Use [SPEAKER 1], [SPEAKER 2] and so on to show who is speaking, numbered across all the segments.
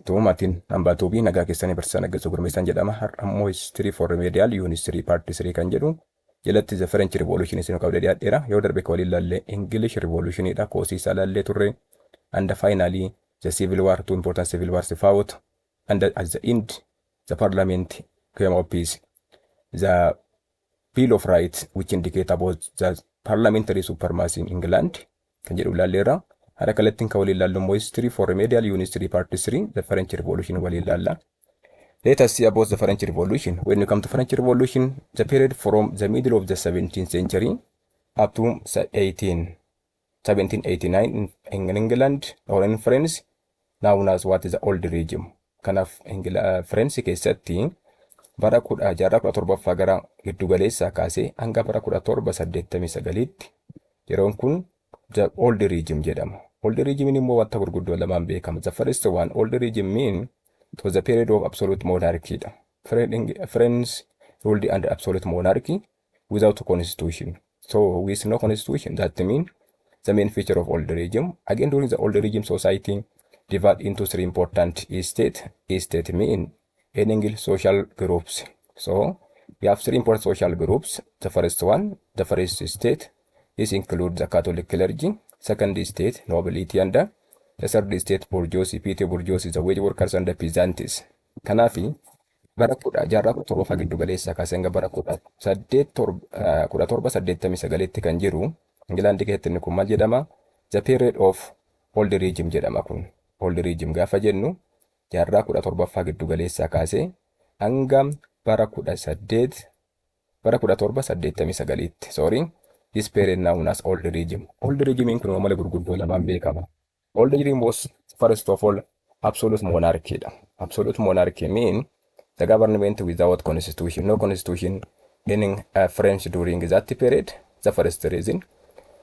[SPEAKER 1] Tuumatiin hambaatuu fi nagaa keessanii barsiisaa naggeessuu gurmeessaan jedhama. Har'ammoo history for remedial unit 3 part 3 kan jedhu jalatti the French revolution isin qabdee dhiyaadheera. Yoo darbe ka waliin laallee English revolution dha koosii isaa laallee turre. And finally the civil war, two important civil wars fought. And at the end the parliament came of peace. The Bill of Rights which indicate about the parliamentary supremacy in England kan jedhu laalleera. Hara kalattiin ka waliin laallu history for remedial unit 3 part 3 the French revolution waliin laalla. Let us see about the French revolution. When you come to French revolution, the period from the middle of the 17th century up to 1789 in England or in France, known as what is the old regime. Kanaaf France keessatti bara 1700 gara giddu galeessaa kaasee hanga bara 1789tti yeroon kun the old regime jedhama. Old regime immoo wanta gurguddoo lamaan beekama. The first one, old regime mean it was a period of absolute monarchy. France ruled under absolute monarchy without a constitution. So with no constitution, that means the main feature of old regime. Again, during the old regime, society divided into three important states. State mean any social groups. So we have three important social groups. The first one, the first state, this includes the Catholic clergy. Second state, nobility, and the third state, bourgeoisie. Petty bourgeoisie, the wage workers and the peasants. Kanaafi bara jaarraa 17 giddu galeessaa kaasee hanga bara 1789tti kan jiru Ingilaandi keessatti inni kun maal jedhama? The period of old regime jedhama kun. Old regime gaafa jennu jaarraa 17 giddu galeessaa kaasee hanga bara 1789tti. Sorry. This period known as old regime. Old regime kun mala gurguddoo lamaan beekama. Old regime was first of all absolute monarchy. Absolute monarchy mean the government without constitution, no constitution in French during that period. The first reason.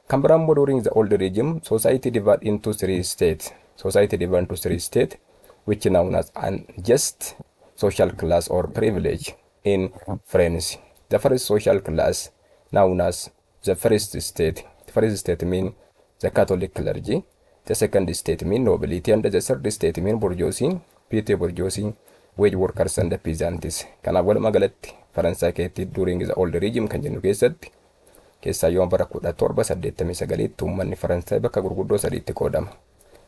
[SPEAKER 1] Cambrambo during the old regime, society divided into three states. Society divided into three states, which known as unjust social class or privilege in France. The first social class known as the first state. The first state mean the Catholic clergy. The second state mean nobility, and the third state mean bourgeoisie, petty bourgeoisie, wage workers and the peasants. Kanaaf walumaa galatti Faransaay keessatti during the old regime kan jennu keessatti keessaa yoo bara 1789tti uummanni Faransaay bakka gurguddoo sadiitti qoodama.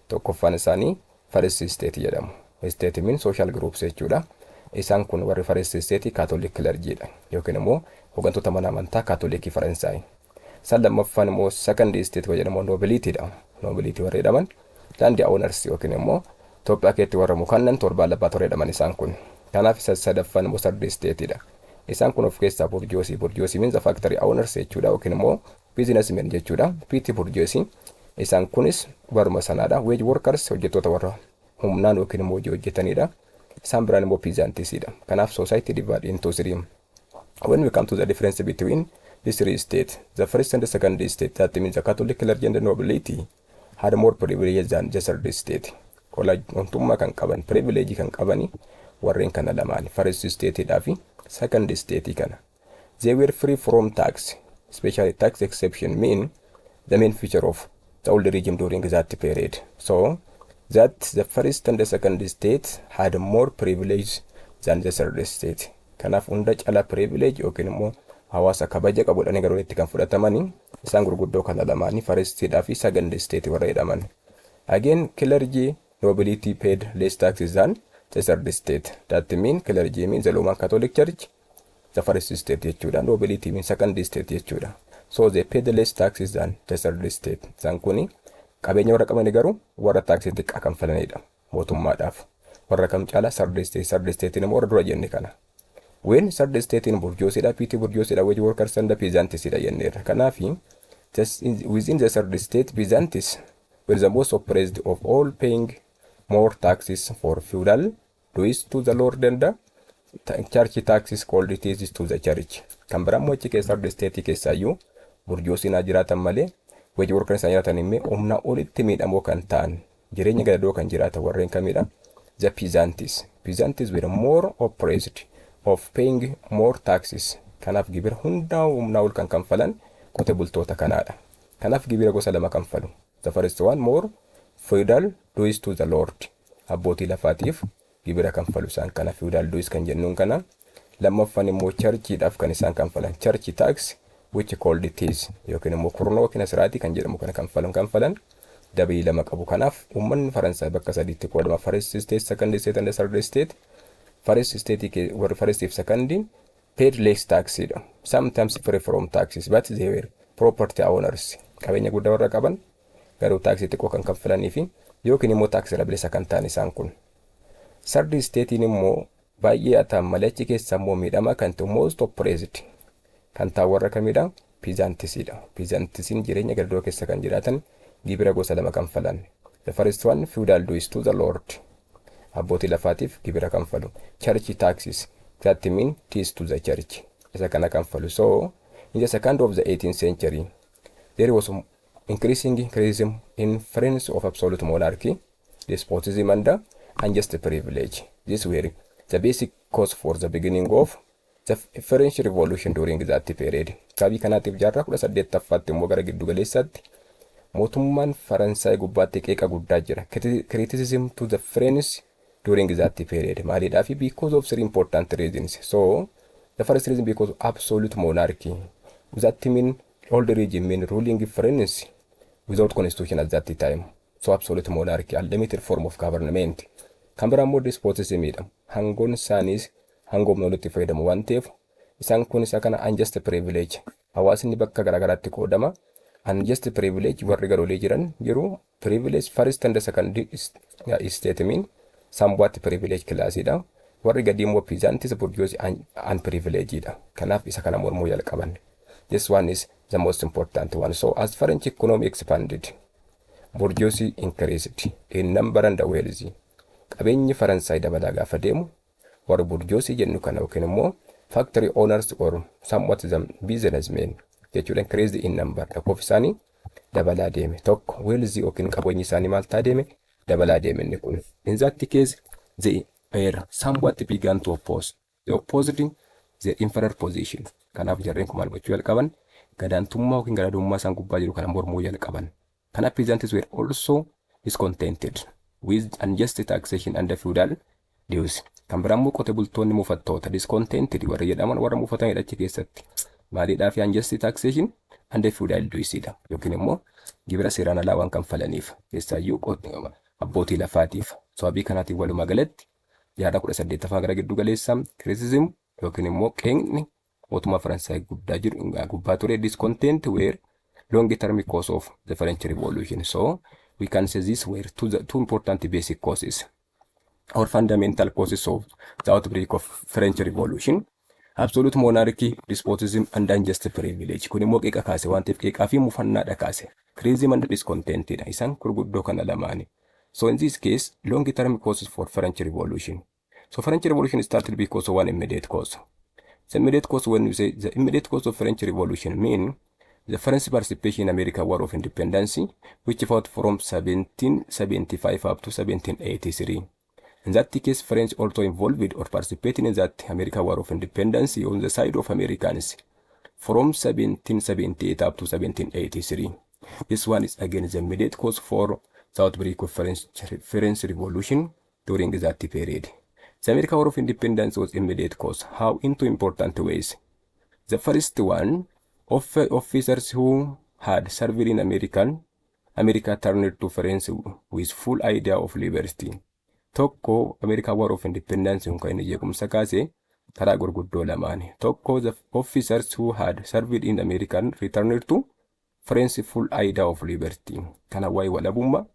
[SPEAKER 1] Tokkoffaan isaanii first state jedhamu. State mean social groups jechuudha. Isaan kun warri first state Catholic clergy dha yookiin immoo hooggantoota mana amantaa Catholic Faransaay. Lammaffaan immoo second state jedhamu nobility dha. Nobility warri jedhaman daandii owners yookiin immoo Itoophiyaa keessatti warra mukannan torbaan labbaa toree jedhaman isaan kun. Kanaaf sadaffaan immoo third state dha. Isaan kun of keessaa bourgeoisie. Bourgeoisie means the factory owners jechuudha yookiin immoo businessmen jechuudha. Petty bourgeoisie isaan kunis warma sanaadha. Wage workers hojjettoota warra humnaan yookiin immoo hojii hojjetanidha. Isaan biraan immoo peasants dha. Kanaaf society divided into three. When we come to the difference between these three states, the first and the second state, that means the Catholic clergy and the nobility had more privilege than the third state. Olaantummaa kan qaban, privilege kan qabani warreen kana lamaan first state fi second state kana. They were free from tax, especially tax exception mean the main feature of the old regime during that period. So that the first and the second state had more privilege than the third state. Kanaaf hunda cala privilege yookiin immoo hawaasa kabaja qabuudhaan garuu itti kan fudhatamanii isaan gurguddoo kana lamaanii first state fi second state warra jedhaman. Again, clergy nobility paid less taxes than the third state. That mean clergy means the Roman Catholic Church, the first state jechuudha. Nobility means second state jechuudha. So they paid less taxes than the third state. Isaan kuni qabeenya warra qabani garuu warra taxi xiqqaa kan falanidha mootummaadhaaf. Warra kam caala third state immoo warra dura jenne kana. When third state in bourgeoisie, petty bourgeoisie, wage workers and the peasants jenneerra. Kanaafi within the third state, peasants were the most oppressed of all, paying more taxes for feudal dues to the lord and the church taxes called it to the church. Kan biraa achi keessa third state keessaayyuu bourgeoisie jiraatan malee wage workers jiraatan immoo humna olitti miidhamoo kan ta'an jireenya gadadoo kan jiraatan warreen kamidha? The peasants. Peasants were more oppressed of paying more taxes. Kanaaf gibira hundaa humnaa ol kan kanfalan qote bultoota kanaadha. Kanaaf gibira gosa lama kanfalu. The first one more feudal dues to the lord. abbootii lafaatiif gibira kanfalu isaan kana feudal dues kan jennuun kana. Lammaffaan immoo charchiidhaaf kan isaan kanfalan charchi tax which called it is yookiin immoo kurnoo yookiin asiraatii kan jedhamu kana kanfalan dabalii lama qabu. Kanaaf uummanni Faransaay bakka sadiitti qoodama first state second state and third state. First state warri first if second paid less taxidha. Sometimes free from taxes but they were property owners. Qabeenya guddaa warra qaban garuu taaksii xiqqoo kan kanfalanii fi yookiin immoo taaksii bilisa kan ta'an isaan kun. Third statein immoo baay'ee ataan malee achi keessa immoo miidhama kan ta'u most oppressed kan ta'u warra kamidha peasantsidha. Peasantsin jireenya gadadoo keessa kan jiraatan gibira gosa lama kanfalan. The first one feudal dues to the lord. Abbootii lafaatiif gibira kanfalu. Church taxes that mean fees to the church. Isa kana kanfalu. So in the second of the 18th century there was increasing criticism in friends of absolute monarchy, despotism and unjust privilege. These were the basic cause for the beginning of the French Revolution during that period. Sababii kanaatiif jaarraa 18ffaatti immoo gara giddu galeessaatti mootummaan Faransaay gubbaatti qeeqa guddaa jira. Criticism to the French during that period. Maaliidhaafi because of three important reasons. So the first reason because of absolute monarchy. That mean old regime mean ruling French without constitution at that time. So absolute monarchy, unlimited form of government. Kan biraa immoo despotismidha. Hangoon isaanis hangoomnoonni fayyadamu waan ta'eef isaan kun isa kana unjust privilege. Hawaasni bakka garaagaraatti qoodama. Unjust privilege warri garoolee jiran jiru. Privilege first and second state mean somewhat privilege classida. Warri gadi immoo peasants bourgeois unprivilegedha. Kanaaf isa kana mormuu jalqaban. This one is the most important one. So as French economy expanded, bourgeoisie increased in number and wealth. Qabeenyi Faransaay dabalaa gaafa deemu warri bourgeoisie jennu kana yookiin immoo factory owners or somewhat the businessmen jechuudha increased in number. Lakkoofsi isaanii dabalaa deeme. Tokko wealth yookiin qabeenyi isaanii maal ta'aa deeme dabalaa deeme inni kun. In that case they were somewhat began to oppose. They opposed their inferior position. Kanaaf jarreen kun maal gochuu jalqaban gadaantummaa yookiin gadaadummaa isaan gubbaa jiru kana mormuu jalqaban. Kanaaf peasants were also discontented with unjust taxation and feudal dues. Kan biraa immoo qotee bultoonni muufattoota discontented warra jedhaman warra muufatanidha achi keessatti. Maaliidhaaf unjust taxation and feudal duesidha yookiin immoo gibira seeraan alaa waan kanfalaniif keessaayyuu abbootii lafaatiif. Sababii kanaatiif walumaa galatti jaarraa 18ffaa gara giddu galeessaa criticism yookiin immoo qeeqni mootummaa Faransaay guddaa jiru gubbaa ture discontent were long term cause of the French Revolution. So we can say these were two important basic causes or fundamental causes of the outbreak of French Revolution. Absolute monarchy, despotism and unjust privilege. Kun immoo qeeqa kaase waan ta'eef qeeqaa fi mufannaadha kaase. Criticism and discontentedha. Isaan gurguddoo kana lamaani. So in this case, long term causes for French Revolution. So French Revolution started because of one immediate cause. The immediate cause, when you say the immediate cause of French Revolution, mean the French participation in American War of Independence, which fought from 1775 up to 1783. In that case, French also involved or participated in that American War of Independence on the side of Americans from 1778 up to 1783. This one is again the immediate cause for the outbreak of French Revolution during that period. The American War of Independence was immediate cause. How? In two important ways. The first one, officers who had served in America turned to France with full idea of liberty. Tokko American War of Independence kun kan jeequmsa kaase karaa gurguddoo lamaani. Tokko the officers who had served in America returned to France full idea of liberty. Kana waa'ee walabummaa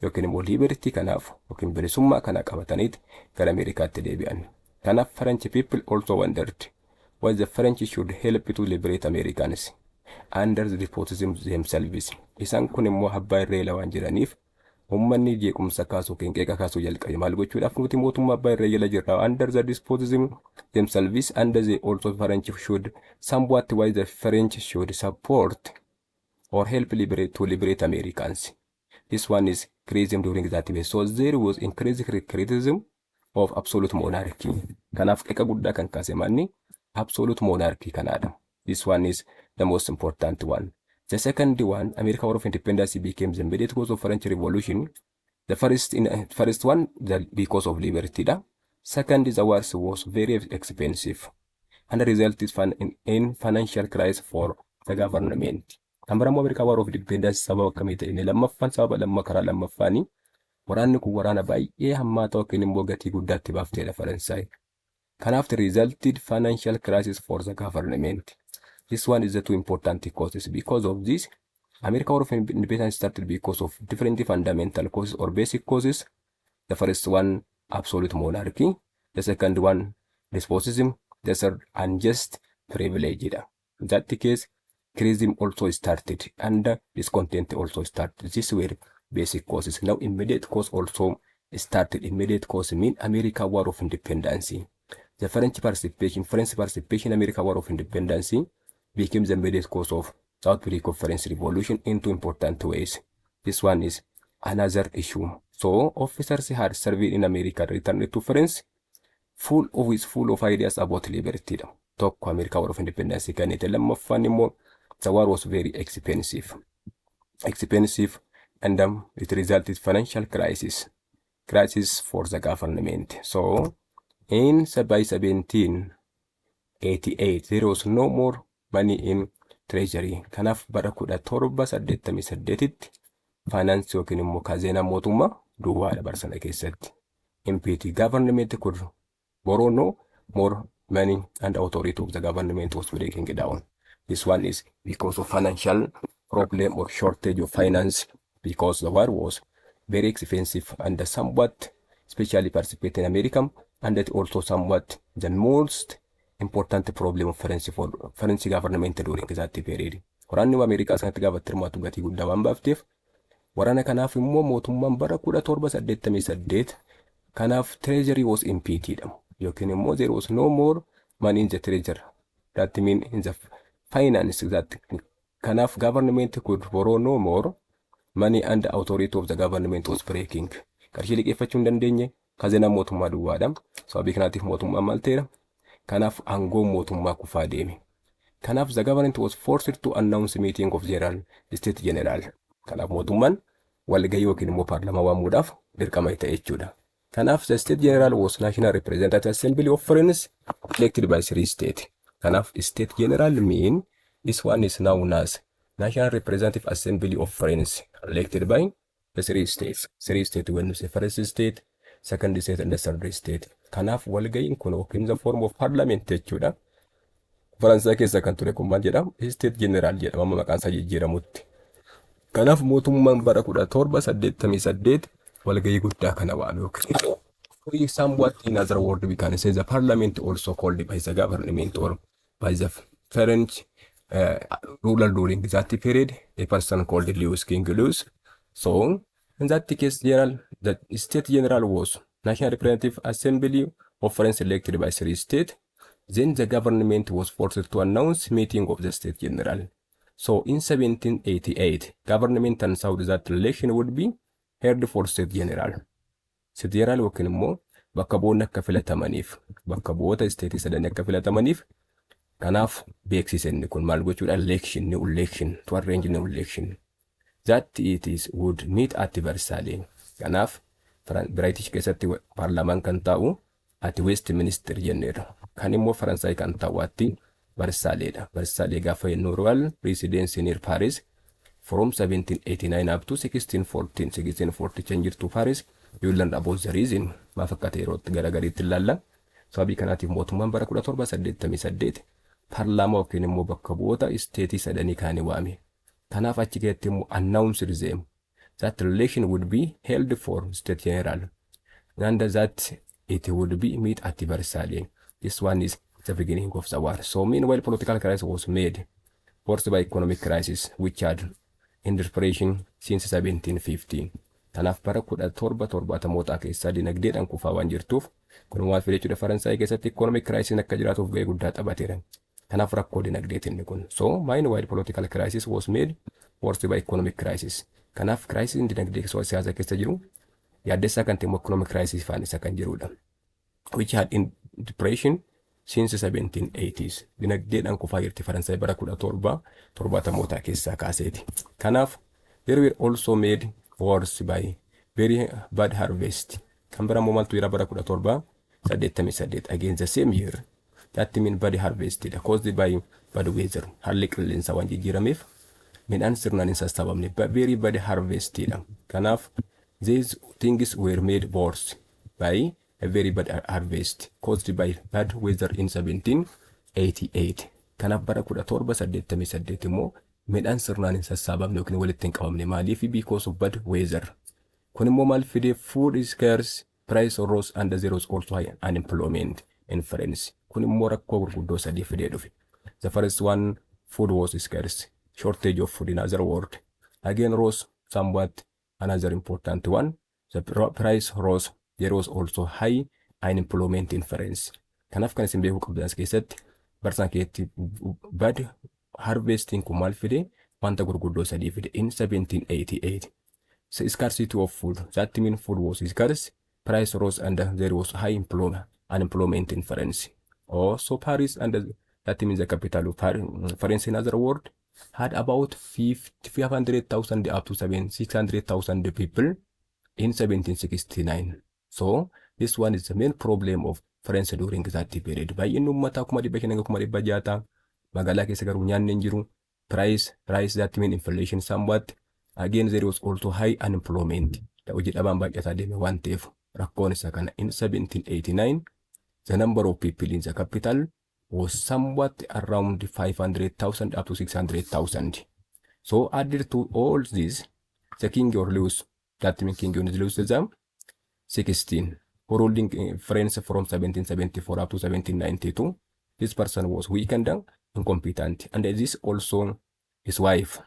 [SPEAKER 1] yookiin immoo liberty kanaaf yookiin bilisummaa kana qabataniiti gara Ameerikaatti deebi'an. Kanaaf French people also wondered why the French should help to liberate Americans under the despotism themselves. Isaan kun immoo abbaa irree lawaan jiraniif ummanni jeequmsa kaasuu qeeqa kaasuu jalqabe. Maal gochuudhaaf nuti mootummaa abbaa irree jala jirra under the despotism themselves and they also French should somewhat why the French should support or help to liberate Americans. This one is criticism during that period. So there was increased criticism of absolute monarchy. Kanaaf qeeqa guddaa kan kaase manni absolute monarchy kanaadha. This one is the most important one. The second one, American War of Independence became the immediate cause of French Revolution The first one, because of liberty. Second, the wars was very expensive, and the result is in financial crisis for the government. Ambarammoo Ameerikaa War of Independence sababa akkamii ta'e inni lammaffaan sababa karaa lammaffaanii waraanni kun waraana baay'ee hammaata yookiin immoo gatii guddaatti baafteedha Faransaay. Kanaaf the resulted financial crisis for the government. This one is the two important causes. Because of this, America War of Independence started because of different fundamental causes or basic causes. The first one, absolute monarchy. The second one, despotism. The third, unjust privilege. In that case, criticism also started and discontent also started. These were basic causes. Now, immediate cause also started. Immediate cause mean America War of Independence. The French participation in America War of Independence became the immediate cause of the outbreak of French Revolution in two important ways. This one is another issue. So, officers had served in America returned to France full of ideas about liberty. Tokko America War of Independence kan ite lammaffaan immoo the war was very expensive and it resulted financial crisis for the government. So in 1788 there was no more money in treasury. Kanaaf bara 1788tti finance yookiin immoo kazeena mootummaa duwwaadha bara sana keessatti. Imperial government could borrow no more money and authority of the government was breaking down. This one is because of financial problem or shortage of finance, because the war was very expensive and somewhat especially participated in America, and that also somewhat the most important problem of French government during that period. Waraanni Ameerikaa sanatti gaafa tirmaatu gatii guddaa waan baafteef waraana kanaaf immoo mootummaan bara 1788 kanaaf treasury was impeded. Yookiin immoo there was no more money in the treasury. That means in the finance that kanaaf government could borrow no more money and the authority of the government was breaking. Qarshii liqeeffachuu hin dandeenye kazeena mootummaa duwwaadha. Sababii kanaatiif mootummaa maal ta'eera? Kanaaf aangoo mootummaa kufaa deeme. Kanaaf the government was forced to announce meeting of state general. Kanaaf mootummaan walgahii yookiin immoo paarlamaa waamuudhaaf dirqama ta'e jechuudha. Kanaaf the state general was national representative assembly of France elected by 3 states. Kanaaf state general mean this one is known as national representative assembly of France elected by the 3 states. 3 states when the first state, second state and the third state. Kanaaf walgahiin kun in the form of parliament jechuudha. Faransaay keessa kan ture kun maal jedhama? State general jedhama amma maqaan isaa jijjiiramutti. Kanaaf mootummaan bara 1788 walgahii guddaa kana waame yookiin somewhat in other word we can say the parliament also called by the government or by the French ruler during that period, a person called Louis King Louis. So in that case general, the state general was national representative assembly of France elected by 3 states. Then the government was forced to announce meeting of the state general. So in 1788, government announced that election would be held for state general. State general yookiin immoo bakka bu'oonni akka filatamaniif, bakka bu'oota state sadanii akka filatamaniif kanaaf beeksisan kun maal gochuudha? Election to arrange an election that it is would meet at Versailles. Kanaaf British keessatti paarlaamaan kan taa'u at Westminster jenneera. Kan immoo Faransaay kan taa'u atti Versailles. Versailles gaafa yennu royal residence near Paris from 1789 up to 1614. 1640 change to Paris. You learn about the reason. Maaf akka ta'e yerootti garagariitti ilaalla. Sababii kanaatiif mootummaan bara 1788 paarlaamaa yookiin immoo bakka bu'oota isteetii sadanii kaanii waame. Kanaaf achi keessatti immoo announced them that election would be held for state general and that it would be meet at Versailles. This one is the beginning of the war. So meanwhile political crisis was made, forced by economic crisis which had in depression since 1750. Kanaaf bara 1770 keessa dinagdeedhaan kufaa waan jirtuuf kun waan filachuudha Faransaay keessatti economic crisis akka jiraatuuf gahee guddaa taphateera. Kanaaf rakkoo dinagdeetiin kun. So meanwhile political crisis was made, forced by economic crisis. Kanaaf crisis dinagdee siyaasa keessa jiru yaaddessaa kan ta'e economic crisis faan isa kan jirudha. Which had in depression since 1780s. Dinagdeedhaan kufaa jirti Faransaay bara 1770 keessaa kaaseeti. Kanaaf there were also made wars by very bad harvest. Kan biraa immoo maaltu jira bara 1788 against the same year. That mean bad harvest caused by bad weather. Haalli qilleensaa waan jijjiirameef midhaan sirnaan hin sassaabamne. Very bad harvest. Kanaaf these things were made worse by a very bad harvest caused by bad weather in 1788. Kanaaf bara 1788 immoo midhaan sirnaan hin sassaabamne yookiin walitti hin qabamne. Maaliif? Because of bad weather. Kun immoo maal fide? Food is scarce, price rose, and there was also high unemployment in France. Kun immoo rakkoo gurguddoo sadii fidee dhufe. The first one, food was scarce, shortage of food in other word. Again rose somewhat, another important one. The price rose, there was also high unemployment in France. Kanaaf kan isin beekuu qabdan as keessatti barsan keetti bad harvesting kun maal fide? Wanta gurguddoo sadii fide in 1788. So scarcity of food, that means food was scarce, price rose, and there was high unemployment in France. Also Paris, and that means the capital of France in other word, had about 500,000 up to 600,000 people in 1769. So this one is the main problem of France during that period. Baay'een ummata kuma dhibba shanii kuma dhibba jaata magaalaa keessa garuu nyaanni hin jiru. Price that mean inflation somewhat. Again there was also high unemployment. Hojii dhabaan baay'ataa deeme waan ta'eef rakkoon isa kana. In 1789 the number of people in the capital was somewhat around 500,000 up to 600,000. So added to all this, the king or Louis, that means King Louis the 16, who ruling France from 1774 up to 1792. This person was weakened and incompetent. And this also his wife,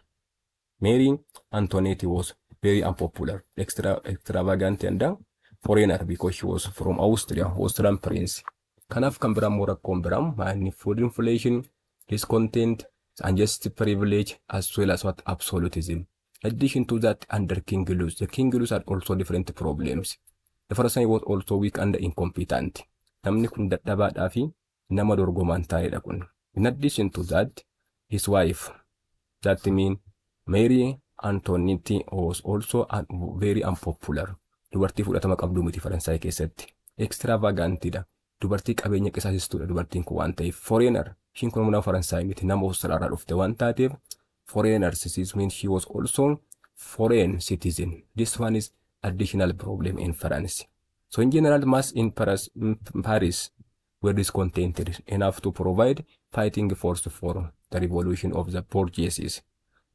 [SPEAKER 1] Mary Antoinette, was very unpopular, extravagant and foreigner because she was from Austria, Austrian prince. Kanaaf kan biraa mura kombiram, money, food inflation, discontent, unjust privilege, as well as what absolutism. In addition to that, under King Louis, the King Louis had also different problems. The first one was also weak and incompetent. Namni kun dadhabaadhaa fi nama dorgomaan taa'edha kun. In addition to that, his wife, that means Mary Antoinette, was also very unpopular. Dubartii fudhatama qabdu miti Faransaay keessatti. Extravagantidha. Dubartii qabeenya qisaasistudha dubartiin kun waan ta'eef. Foreigner, ishiin kun nama Faransaay miti, nama Austraaliyaa dhufte waan taateef. Foreigner means she was also foreign citizen. This one is additional problem in France. So in general, mass in Paris were discontented enough to provide fighting force for the revolution of the bourgeoisie.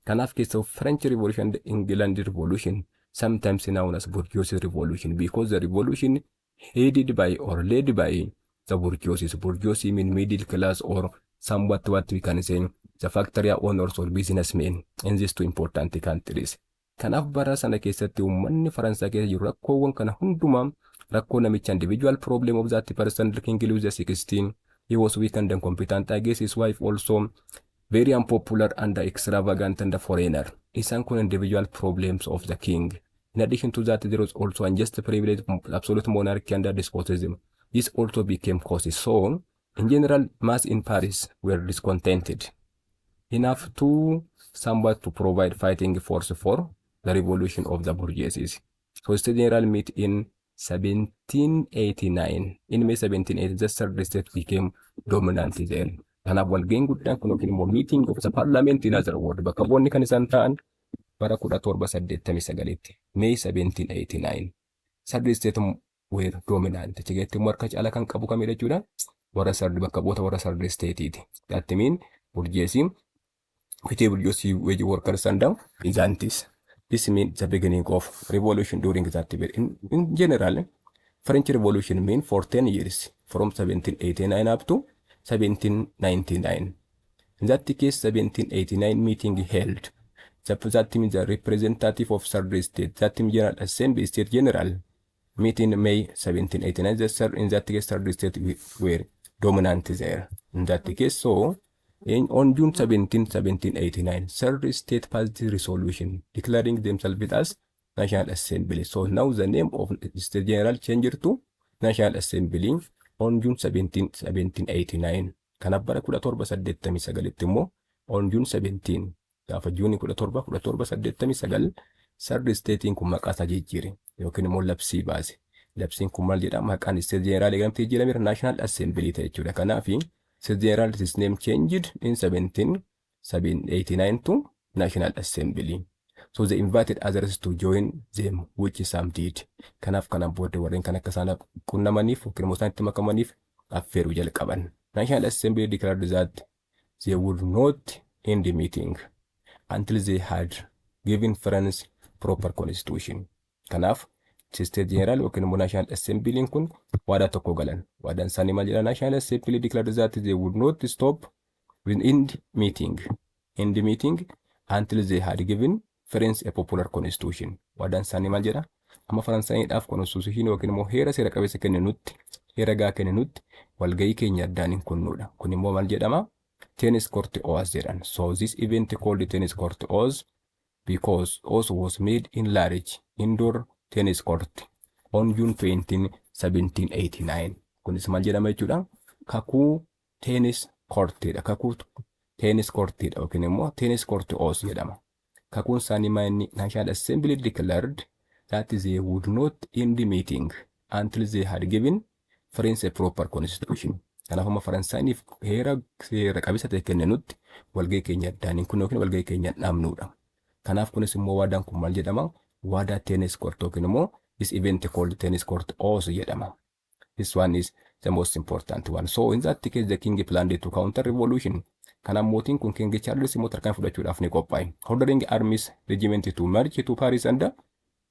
[SPEAKER 1] Kanaaf keessa French Revolution, the England Revolution, sometimes known as bourgeoisie revolution, because the revolution headed by or led by the bourgeoisie. Bourgeoisie means middle class or somewhat what we can say the factory owners or businessmen in these two important countries. Kanaaf bara sana keessatti uummanni Faransaa keessa jiru rakkoowwan kana hundumaa rakkoo namicha individual problem of that person, King Louis XVI. He was weak and incompetent. I guess his wife also very unpopular and extravagant and a foreigner. Isaan kun individual problems of the king. In addition to that, there was also unjust privilege, absolute monarchy and despotism. This also became causes. So, in general, mass in Paris were discontented enough to somewhat to provide fighting force for the revolution of the bourgeoisie. So, the general meet in 1789. In May 1780, the third state became dominant there. Kanaaf walga'iin guddaan kun yookiin immoo meeting of the parliament in other word bakka bu'oonni kan isaan ta'an bara 1789 May 1789 third state were dominant. Chigeetti immoo harka caalaa kan qabu kamidha jechuudha. Warra third bakka bu'oota warra third stateeti. That mean bourgeoisie, which bourgeoisie wage workers and peasants. This means the beginning of revolution during that period. In general, French Revolution means for 10 years from 1789 up to 1799. In that case, 1789 meeting held. That means the representative of third state, that means General Assembly State General, meeting in May 1789. In that case, third state were dominant there. In that case, so on June 17, 1789, third state passed the resolution declaring themselves as National Assembly. So now the name of the State General changed to National Assembly on June 17, 1789. Kanaaf bara 1789 immoo on June 17 gaafa June 17, 1789 Third statein kun maqaa isaa jijjiire yookiin immoo labsii baase. Labsiin kun maal jedhama? Maqaan State General eegamtee jijjiirameera National Assembly ta'e jechuudha. Kanaaf State General is name changed in 1789 to National Assembly. So they invited others to join them, which some did. Kanaaf kana booda warreen kan akka isaan qunnamaniif yookiin immoo isaan itti makamaniif affeeruu jalqaban. National Assembly declared that they would not end the meeting until they had given France proper constitution. Kanaaf State General yookiin immoo National Assembly kun waadaa tokko galan. Waadaan isaanii maal jedha? National Assembly declared that they would not stop in the meeting until they had given France a popular constitution. Waadaan isaanii maal jedha? Amma Faransaayidhaaf constitution yookiin immoo heera seera qabeessa kenninutti, heera gaa kenninutti walgahii keenya addaan hin kunnuudha. Kun immoo maal jedhama? Tennis court oath jedhan. So this event called tennis court oath because oath was made in large indoor tennis court on June 20, 1789. Kunis maal jedhama jechuudha? Kakuu tennis courtidha. Kakuu tennis courtidha yookiin immoo tennis court oath jedhama. Kakuun isaanii maal? National Assembly declared that they would not end the meeting until they had given France a proper constitution. Kanaaf amma Faransaayiniif heera qabeessa ta'e kenninutti walgahii keenya addaan hin kunnu yookiin walgahii keenya dhaabnuudha. Kanaaf kunis immoo waadaan kun maal jedhama? Waadaa tennis court yookiin immoo this event called tennis court oath jedhama. This one is the most important one. So in that case the king planned to counter revolution. Kanaaf mootiin kun King Charles immoo tarkaanfii fudhachuudhaaf ni qophaa'e. Ordering armies regiment to march to Paris and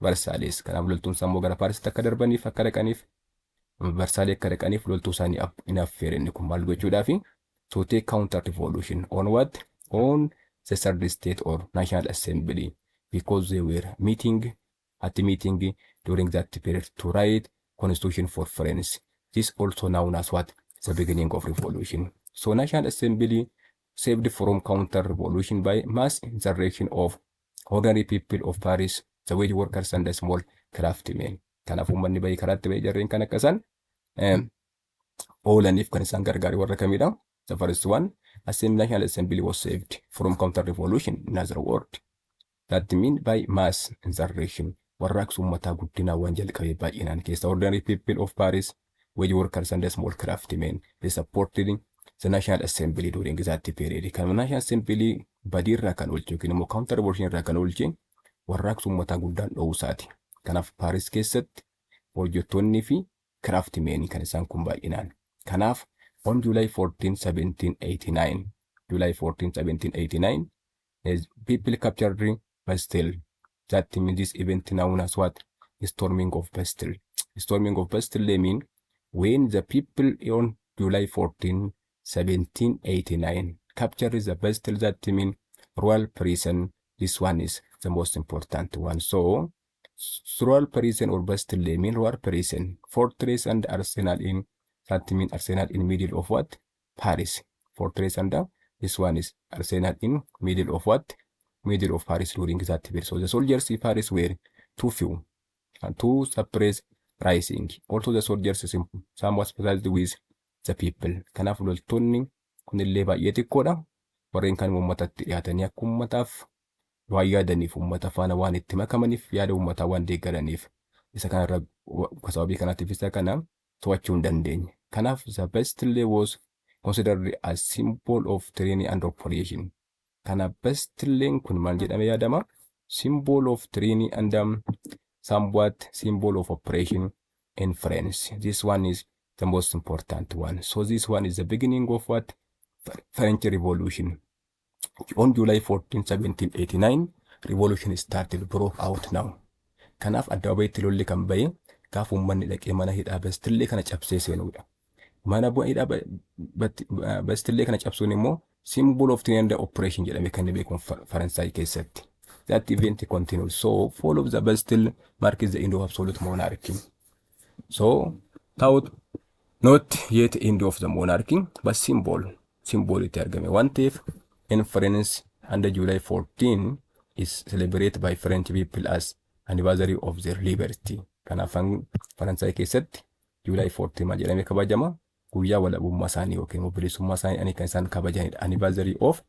[SPEAKER 1] Versailles. Kanaaf loltuun isaa immoo gara Paarisitti akka darbaniif akka dhaqaniif Versailles akka dhaqaniif loltuu isaanii in affeere inni kun maal gochuudhaafi? To take counter revolution on what? On the third state or National Assembly, because they were meeting during that period to write constitution for France. This also known as what? The beginning of revolution. So National Assembly saved from counter revolution by mass insurrection of ordinary people of Paris, the wage workers and the small craftsmen. Kanaaf uummanni bahee karaatti bahee jarreen kan akkasan oolaniif kan isaan gargaare warra kamidha? The first one, National Assembly was saved from counter revolution. In other words, that mean by mass insurrection. Warraaqsa uummataa guddinaawwan jalqabee baay'inaan keessa ordinary people of Paris, wage workers and the small craftsmen, they supported the National Assembly during that period. Kan National Assembly badiirraa kan oolche yookiin immoo counter revolution irraa kan oolche warraaqsa uummataa guddaan dhoowusaati. Kanaaf Paris keessatti hojjettoonnii fi craftsmen kan isaan kun baay'inaan. Kanaaf on July 14, 1789, people captured Bastille. That means this event known as what? Storming of Bastille. Storming of Bastille mean when the people on July 14, 1789 captured the Bastille, that mean royal prison. This one is the most important one. So royal prison or Bastille mean royal prison, fortress and arsenal in, that mean arsenal in middle of what? Paris. Fortress and this one is arsenal in middle of what? Middle of Paris during that period. So the soldiers in Paris were too few and to suppress rising. Also the soldiers somewhat specialized with the people. Kanaaf loltoonni kunillee baay'ee xiqqoodha. Warreen kan uummatatti dhiyaatanii akka uummataaf waan yaadaniif uummata faana waan itti makamaniif yaada uummataa waan deeggaraniif isa kanarra sababii kanaatiif isa kana to'achuu hin dandeenye. Kanaaf the Bastille was considered as symbol of tyranny and oppression. Kana Bastilleen kun maal jedhame yaadama? Symbol of tyranny and somewhat symbol of oppression in France. This one is the most important one. So this one is the beginning of what? French Revolution. On July 14, 1789, revolution started, broke out now. Kanaaf adda baay'ee lolli kan bahe gaaf uummanni dhaqee mana hidhaa Bastillee kana cabsee seenuudha. Mana hidhaa Bastillee kana cabsuun immoo symbol of tyranny and oppression jedhame kan beekamu Faransaay keessatti. That event continued. So fall of the Bastille marks the end of absolute monarchy. So thought not yet end of the monarchy, but symbol itti argame. One thief in France under July 14 is celebrated by French people as anniversary of their liberty. Kanaaf Faransaay keessatti July 14 maal jedhamee kabajama? Guyyaa walabummaa isaanii yookiin bilisummaa isaanii ani kan isaan kabajanidha. Anniversary of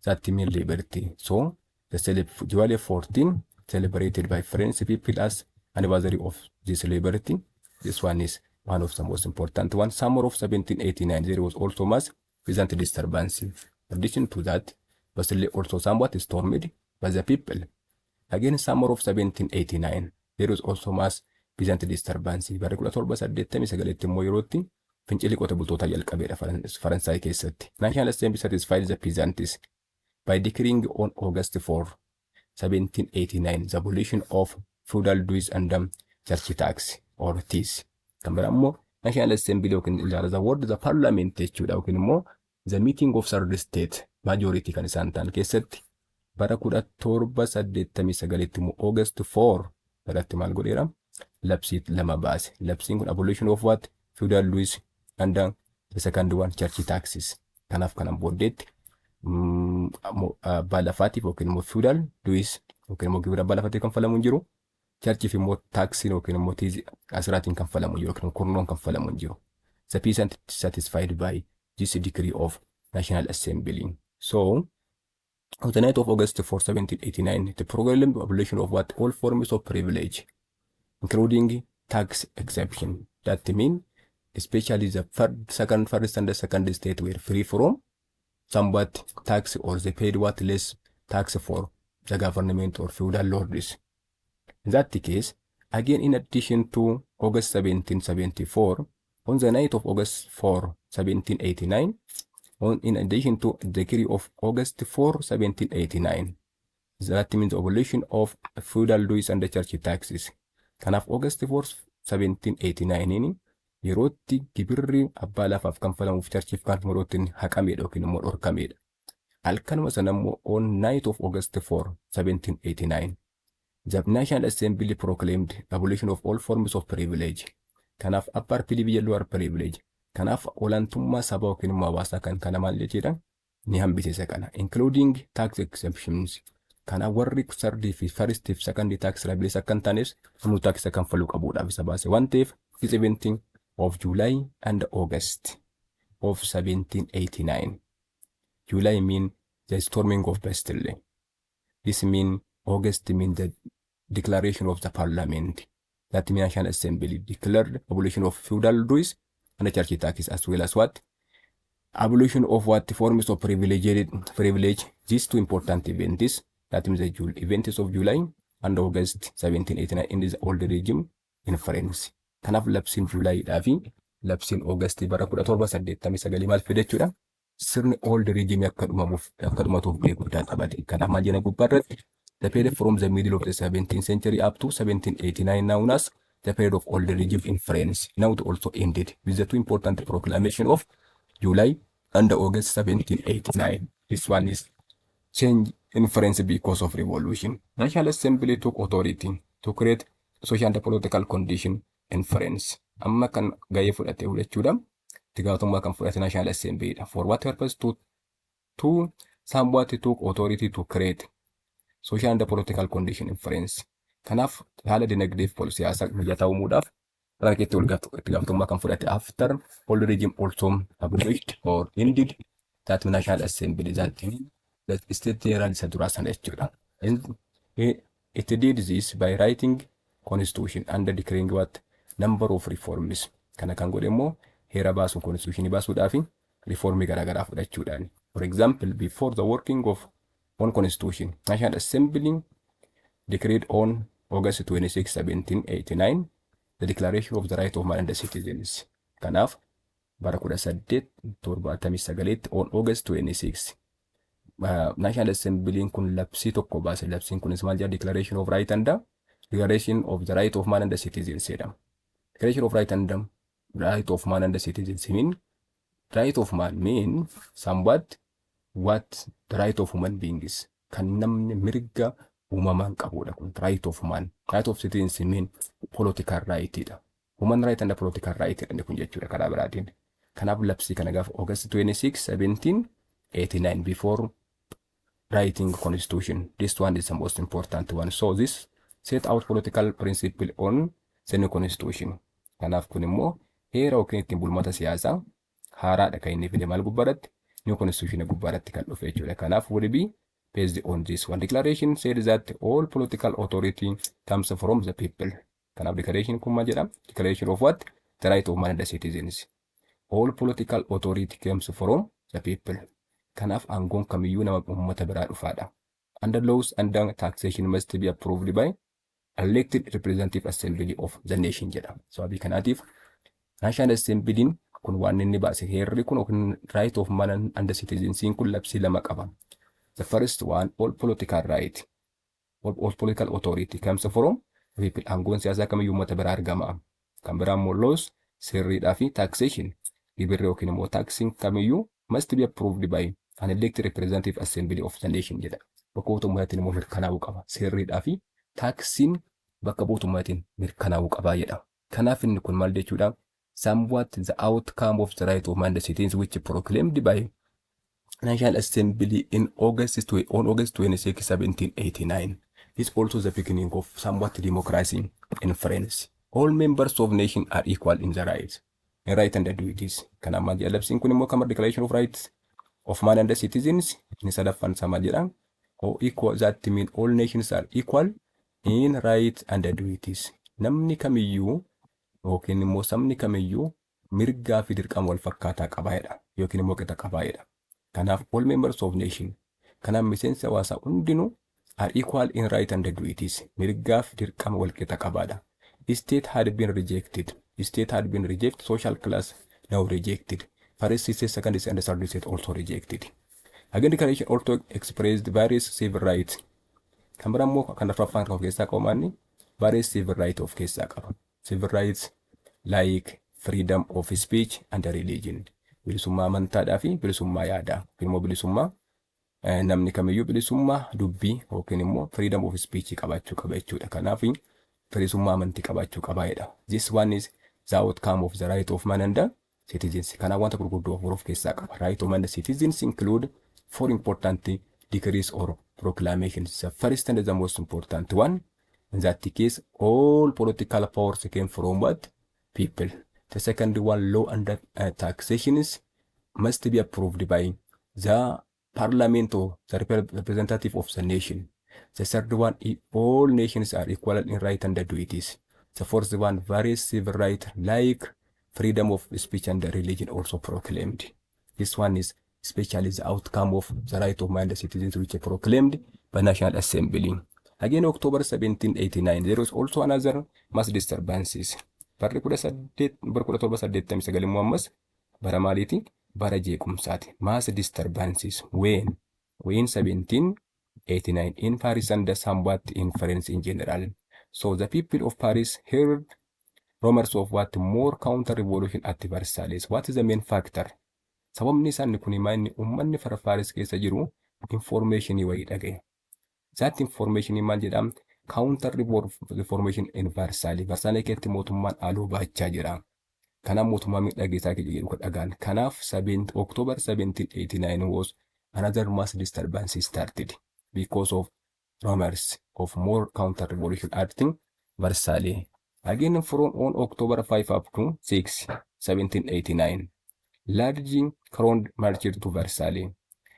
[SPEAKER 1] that mean liberty. So the July 14 celebrated by French people as anniversary of this liberty. This one is one of the most important ones. Summer of 1789, there was also mass peasant disturbance. In addition to that, Bastille also somewhat stormed by the people. Again, summer of 1789, there was also mass peasant disturbance. Bara 1789 immoo yerootti fincilli qota bultoota jalqabeedha Faransaay keessatti. National Assembly satisfied the peasants by decreeing on August 4, 1789 the abolition of feudal dues and church tax or fees. Kan biraa immoo National Assembly yookiin the word the parliament jechuudha yookiin immoo the meeting of third state majority kan isaan ta'an keessatti bara 1789 immoo August 4 irratti maal godheera labsii lama baase. Labsiin kun abolition of what? Feudal dues and the second one church taxes. Kanaaf kanan booddeetti baalafaatiif yookiin immoo feudal dues yookiin immoo gibira baalafaatiif kan falamu hin jiru. Churchiif immoo taaksiin yookiin immoo asiraatiin kan falamu hin jiru yookiin kurnoon kan falamu hin jiru. The peasant satisfied by this decree of National Assembly. So, on the night of August 4, 1789, the proclaimed abolition of what? All forms of privilege, including tax exemption. That means, especially the first and the second state were free from somewhat tax, or they paid what less tax for the government or feudal lords. In that case, again in addition to August 1774, on the night of August 4, 1789, in addition to the decree of August 4, 1789, that means the abolition of feudal dues and the church taxes. Kanaaf August 4, 1789 yerootti gibirri abbaa lafaaf kan falamuuf churchiif kan morootiin haqameedha yookiin immoo dhorkameedha. Halkanuma sana immoo on night of August 4, 1789, the National Assembly proclaimed abolition of all forms of privilege. Kanaaf upper privilege, lower privilege. Kanaaf olaantummaa saba yookiin immoo hawaasaa kan kana maal jechuudha ni hambisisa kana, including tax exemptions. Kana warri sardii fi first fi second tax liabilities akka hin taanes namni tax kan faluu qabuudhaaf isa baase waan ta'eef 17 of July and August of 1789. July mean the storming of Bastille. This mean August mean the declaration of the parliament. That means National Assembly declared abolition of feudal dues and the church taxes, as well as what? Abolition of what forms of privilege. These two important events, that means the events of July and August 1789 in this old regime in France. Kanaaf labsiin July fi labsiin August bara 1789 maal fide jechuudha. Sirni old regime akka dhumatuuf gahee guddaa qabate. Kanaaf maal jenna gubbaarratti the period from the middle of the 17th century up to 1789 known as the period of old regime in France. Now it also ended with the two important proclamation of July and August 1789. This one is change in France because of revolution. National Assembly took authority to create social and political condition in France. Amma kan gahee fudhate jechuudha. Tigaatummaa kan fudhate National Assembly. For what purpose? To somewhat took authority to create social and political condition in France. Kanaaf haala dinagdee fi siyaasaa mijataa uumuudhaaf rakkeetti itti gaafatamummaa kan fudhate after old regime also abolished or ended that National Assembly that state general isa duraa sana jechuudha. It did this by writing constitution and declaring what number of reforms. Kana kan godhe immoo heera baasuu constitution baasuudhaaf reformii garaagaraa fudhachuudhaan. For example, before the working of one constitution, National Assembly decreed on August 26, 1789, the Declaration of the Right of Man and the Citizens. Kanaaf bara 1879 on August 26, National Assembly kun labsii tokko baase. Labsiin kunis maal jedha? Declaration of Right and the Declaration of the Right of Man and the Citizens jedhama. Declaration of Right and the Right of Man and the Citizens mean right of man mean somewhat what the right of human beings kan namni mirga uumamaan qabudha kun right of man. Right of citizens mean political right dha. Human right and the political right dha kun jechuudha karaa biraatiin. Kanaaf labsii kana gaafa August 26, 1789 before writing constitution. This one is the most important one. So this set out political principle on the new constitution. Kanaaf kun immoo heera yookiin ittiin bulmaata siyaasaa haaraadha kan inni fide maal gubbaarratti new constitution gubbaarratti kan dhufe jechuudha. Kanaaf would be based on this one. Declaration said that all political authority comes from the people. Kanaaf declaration kun maal jedha? Declaration of what? The right of man and the citizens. All political authority comes from the people. Kanaaf aangoon kamiyyuu nama uummata biraa dhufaadha. Under laws and taxation must be approved by elected representative assembly of the nation jedha. Sababii kanaatiif National Assembly kun waan inni baase heerri kun yookiin right of man and the citizens kun labsii lama qaba. The first one, all political right, all political authority comes from people. Aangoon siyaasaa kamiyyuu uummata biraa argama. Kan biraa immoo laws, seerriidhaa fi taxation. Gibirri yookiin immoo taxiin kamiyyuu must be approved by an elected representative assembly of the nation jedha. Bakka mootummaatiin immoo mirkanaa'uu qaba. Seerriidhaa fi taxiin bakka mootummaatiin mirkanaa'uu qaba jedha. Kanaaf inni kun maal jechuudha? Somewhat the outcome of the right of man the citizens which proclaimed by National Assembly on August 26, 1789 is also the beginning of somewhat democracy in France. All members of nation are equal in the rights and the duties. Kana maal jedha labsiin kun immoo kama declaration of rights of man and the citizens ni sadaffaan sama jedha. Or equal, that mean all nations are equal in rights and the duties. Namni kamiyyuu yookiin immoo sabni kamiyyuu mirgaa fi dirqama wal fakkaataa qabaayedha yookiin immoo qixa qabaayedha. Kanaaf all members of nation kanaaf miseensi hawaasaa hundinuu are equal in right and duties. Mirgaa fi dirqama wal qixa qabaadha. State had been rejected. Social class now rejected. First state, second state, and third state also rejected. Again, declaration also expressed various civil rights. Kan biraa immoo kan afuraffaan of keessaa qabu various civil rights of keessaa qaba. Civil rights like freedom of speech and religion. Bilisummaa amantaadhaa fi bilisummaa yaadaa. Immoo bilisummaa namni kamiyyuu bilisummaa dubbii yookiin immoo freedom of speech qabaachuu qaba jechuudha. Kanaaf bilisummaa amantii qabaachuu qabaayedha. This one is the outcome of the right of man and the citizens. Kanaaf wanta gurguddoo of keessaa qaba. Right of man and the citizens include four important decrees or proclamations. The first and the most important one, in that case, all political powers came from what? People. The second one, law and taxations must be approved by the parliament or the representative of the nation. The third one, all nations are equal in right and duties. The fourth one, various civil rights like freedom of speech and religion also proclaimed. This one is especially the outcome of the right of man and the citizens which are proclaimed by National Assembly. Again, October 1789, there was also another mass disturbances. Barri 1789 immoo ammas bara maaliiti? Bara jeequmsaati. Mass disturbances when 1789 in Paris and somewhat in France in general. So the people of Paris heard rumors of what more counter-revolution at Versailles. What is the main factor? Sababni isaan kun inni uummanni fara Paris keessa jiru information wayii dhagaye. That information maal jedham? Counter-reformation in Versailles. Versailles keessatti mootummaan aluu baachaa jira. Kanaaf mootummaa miidhageessaa jedhu dhagaan. Kanaaf October 1789 was another mass disturbance started because of rumors of more counter-revolution at Versailles. Again, from on October 5 up to 6, 1789, large crowd marched to Versailles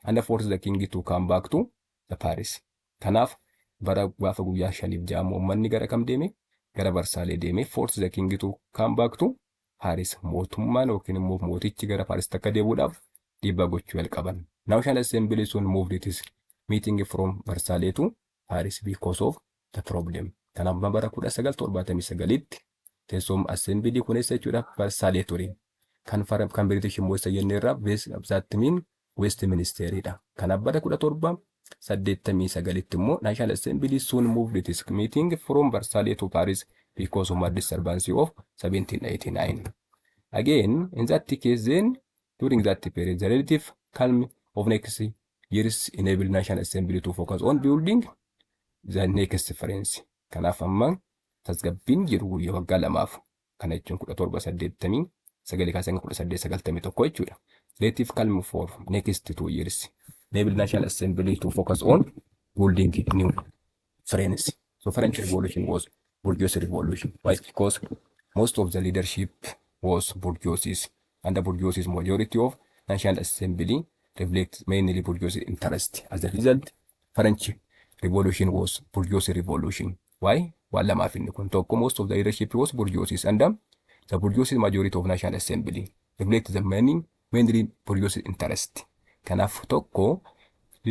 [SPEAKER 1] and forced the king to come back to the Paris. Kanaaf bara gaafa guyyaa shaniif jaamu uummanni gara kam deeme? Gara Versailles deeme. Force the king to come back to Paris. Mootummaan yookiin immoo mootichi gara Paris takka deebuudhaaf dhiibbaa gochuu jalqaban. National Assembly soon moved its meeting from Versailles to Paris because of the problem. Kanaaf bara 1979tti teessoon Assembly kuneessa jechuudha Versailles ture. Kan British immoo isa jenneerraa Westminster Westministeriidha. Kanaaf bara 1789tti immoo National Assembly soon moved its meeting from Versailles to Paris because of the disturbance of 1789. Again, in that case then, during that period, the relative calm of next years enabled National Assembly to focus on building the next France. Kanaaf amma tasgabbiin jiru guyyaa waggaa lamaaf. Kana jechuun 1789 1891 jechuudha. Relative calm for next 2 years enabled National Assembly to focus on building new France. So French Revolution was bourgeois revolution. Why? Because most of the leadership was bourgeois, and the bourgeois majority of National Assembly reflects mainly bourgeois interest. As a result, French Revolution was bourgeoisie revolution. Why? Waan lamaaf inni kun tokko most of the leadership was bourgeoisie and the bourgeoisie majority of National Assembly reflect the mainly bourgeoisie interest. Kanaaf tokko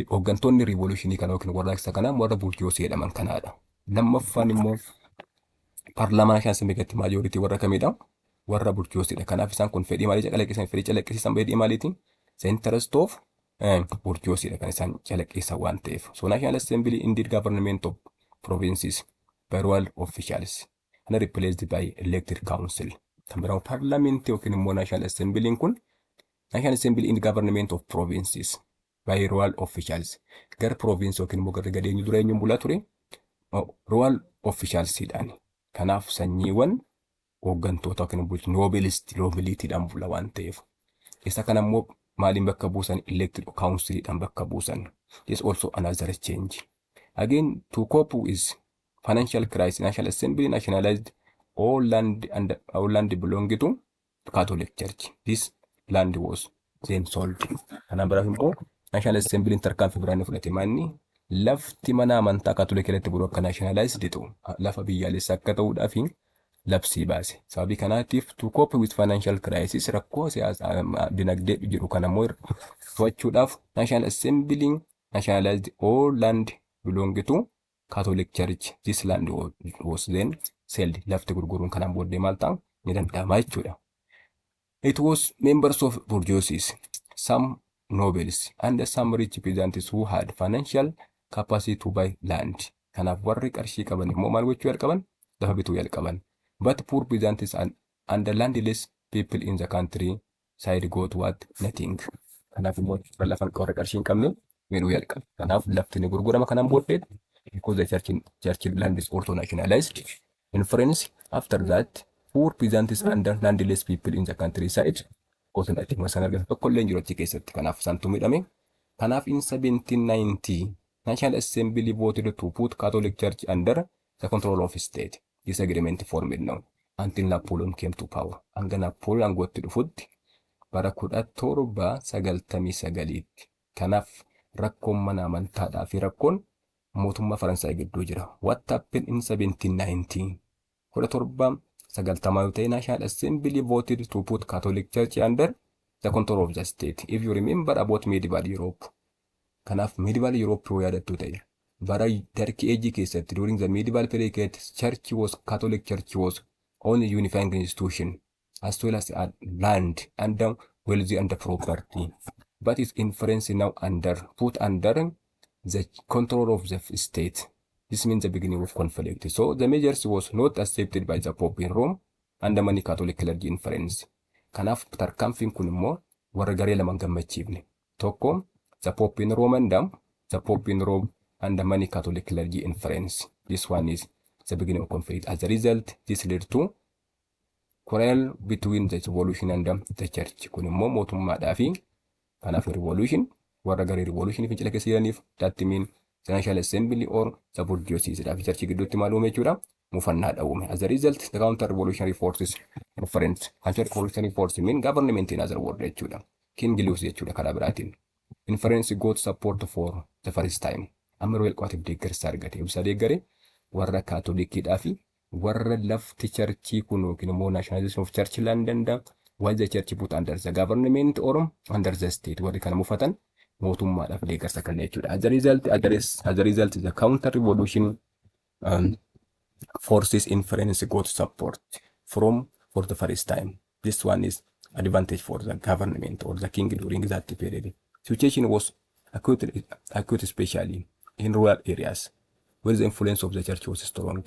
[SPEAKER 1] hooggantoonni revolutionii kana yookiin warraaqsa kanaa warra bourgeoisie jedhaman kanaadha. Lammaffaan immoo paarlaamaa National Assembly keessatti majority warra kamidha? Warra bourgeoisiedha. Kanaaf isaan kun fedhii maalii calaqqisiisan fedhii maaliitiin? The interest of bourgeoisiedha kan isaan calaqqisiisan waan ta'eef. So National Assembly indeed government of provinces by royal officials and replaced by elected council. Kan biraawu parliament yookiin immoo National Assembly kun National Assembly in government of provinces by royal officials. Gar province yookiin immoo garri gadeenyu dura eenyuun bulaa ture? Royal officialsidhaan. Kanaaf sanyiiwwan hooggantoota yookiin bulchu nobilitiidhaan bula waan ta'eef. Isa kana immoo maaliin bakka buusan? Elected councilidhaan bakka buusan. This also another change. Again, to cope with financial crisis, National Assembly nationalized all land belonging to Catholic Church. This land was then sold. Kanaan biraaf immoo National Assembly tarkaanfii biraan fudhate manni lafti mana amantaa Catholic irratti bulu akka nationalized ta'u lafa biyyaalessaa akka ta'uudhaaf labsii baase. Sababii kanaatiif to cope with financial crisis rakkoo siyaasaa dinagdee jiru kana immoo to'achuudhaaf National Assembly nationalized all land belonging to Catholic Church. This land was then sold. Lafti gurguruun kanaan booddee maal ta'a? Ni danda'ama jechuudha. It was members of bourgeoisie, some nobles, and some rich peasants who had financial capacity to buy land. Kanaaf warri qarshii qaban immoo maal gochuu jalqaban? Lafa bituu jalqaban. But poor peasants and the landless people in the country side got what? Nothing. Kanaaf immoo lafa warra qarshii hin qabne miidhuu jalqabe. Kanaaf lafti ni gurgurama kanaan booddee because the church land is also nationalized. In France, after that, poor peasants and landless people in the countryside gosa natti masan argatan tokko illee jiru achi keessatti. Kanaaf santu midhame. Kanaaf in 1790 National Assembly voted to put Catholic Church under the control of state. This agreement formed now until Napoleon came to power. Hanga Napoleon gootti dhufutti bara 1799tti. Kanaaf rakkoon mana amantaadhaa fi rakkoon mootummaa Faransaay gidduu jira. What happened in 1790? 1790 yoo ta'e National Assembly voted to put Catholic Church under the control of the state. If you remember about medieval Europe. Kanaaf medieval Europe yoo yaadattu ta'e bara Dark Age keessatti during the medieval period Catholic Church was only unifying institution as well as land and wealth and property. But its influence now put under the control of the state. This means the beginning of conflict. So the measures was not accepted by the Pope in Rome and the many Catholic clergy in France. Kanaaf tarkaanfiin kun immoo warra garee lama gammachiifne. Tokko the Pope in Rome and the many Catholic clergy in France. This one is the beginning of conflict. As a result, this led to quarrel between the revolution and the church. Kun immoo mootummaadhaa fi kanaaf revolution warra garee revolution fincila keessa jiraniif that mean the National Assembly or the bourgeoisie fi church gidduutti maal uume jechuudha? Mufannaadha uume. As a result, the counter-revolutionary forces in France. Counter-revolutionary forces mean government in other words jechuudha. King Louis jechuudha karaa biraatiin. In France got support for the first time. Amma royal qaatiif deeggarsa argate. Ibsa deeggare warra kaatolikiidhaa fi warra lafti churchii kun yookiin immoo nationalization of church London while the church put under the government or under the state warri kana mufatan mootummaadhaaf deeggarsa kan jechuudha. As a result, the counter-revolution forces in France got support for the first time. This one is advantage for the government or the king during that period. Situation was acute especially in rural areas where the influence of the church was strong.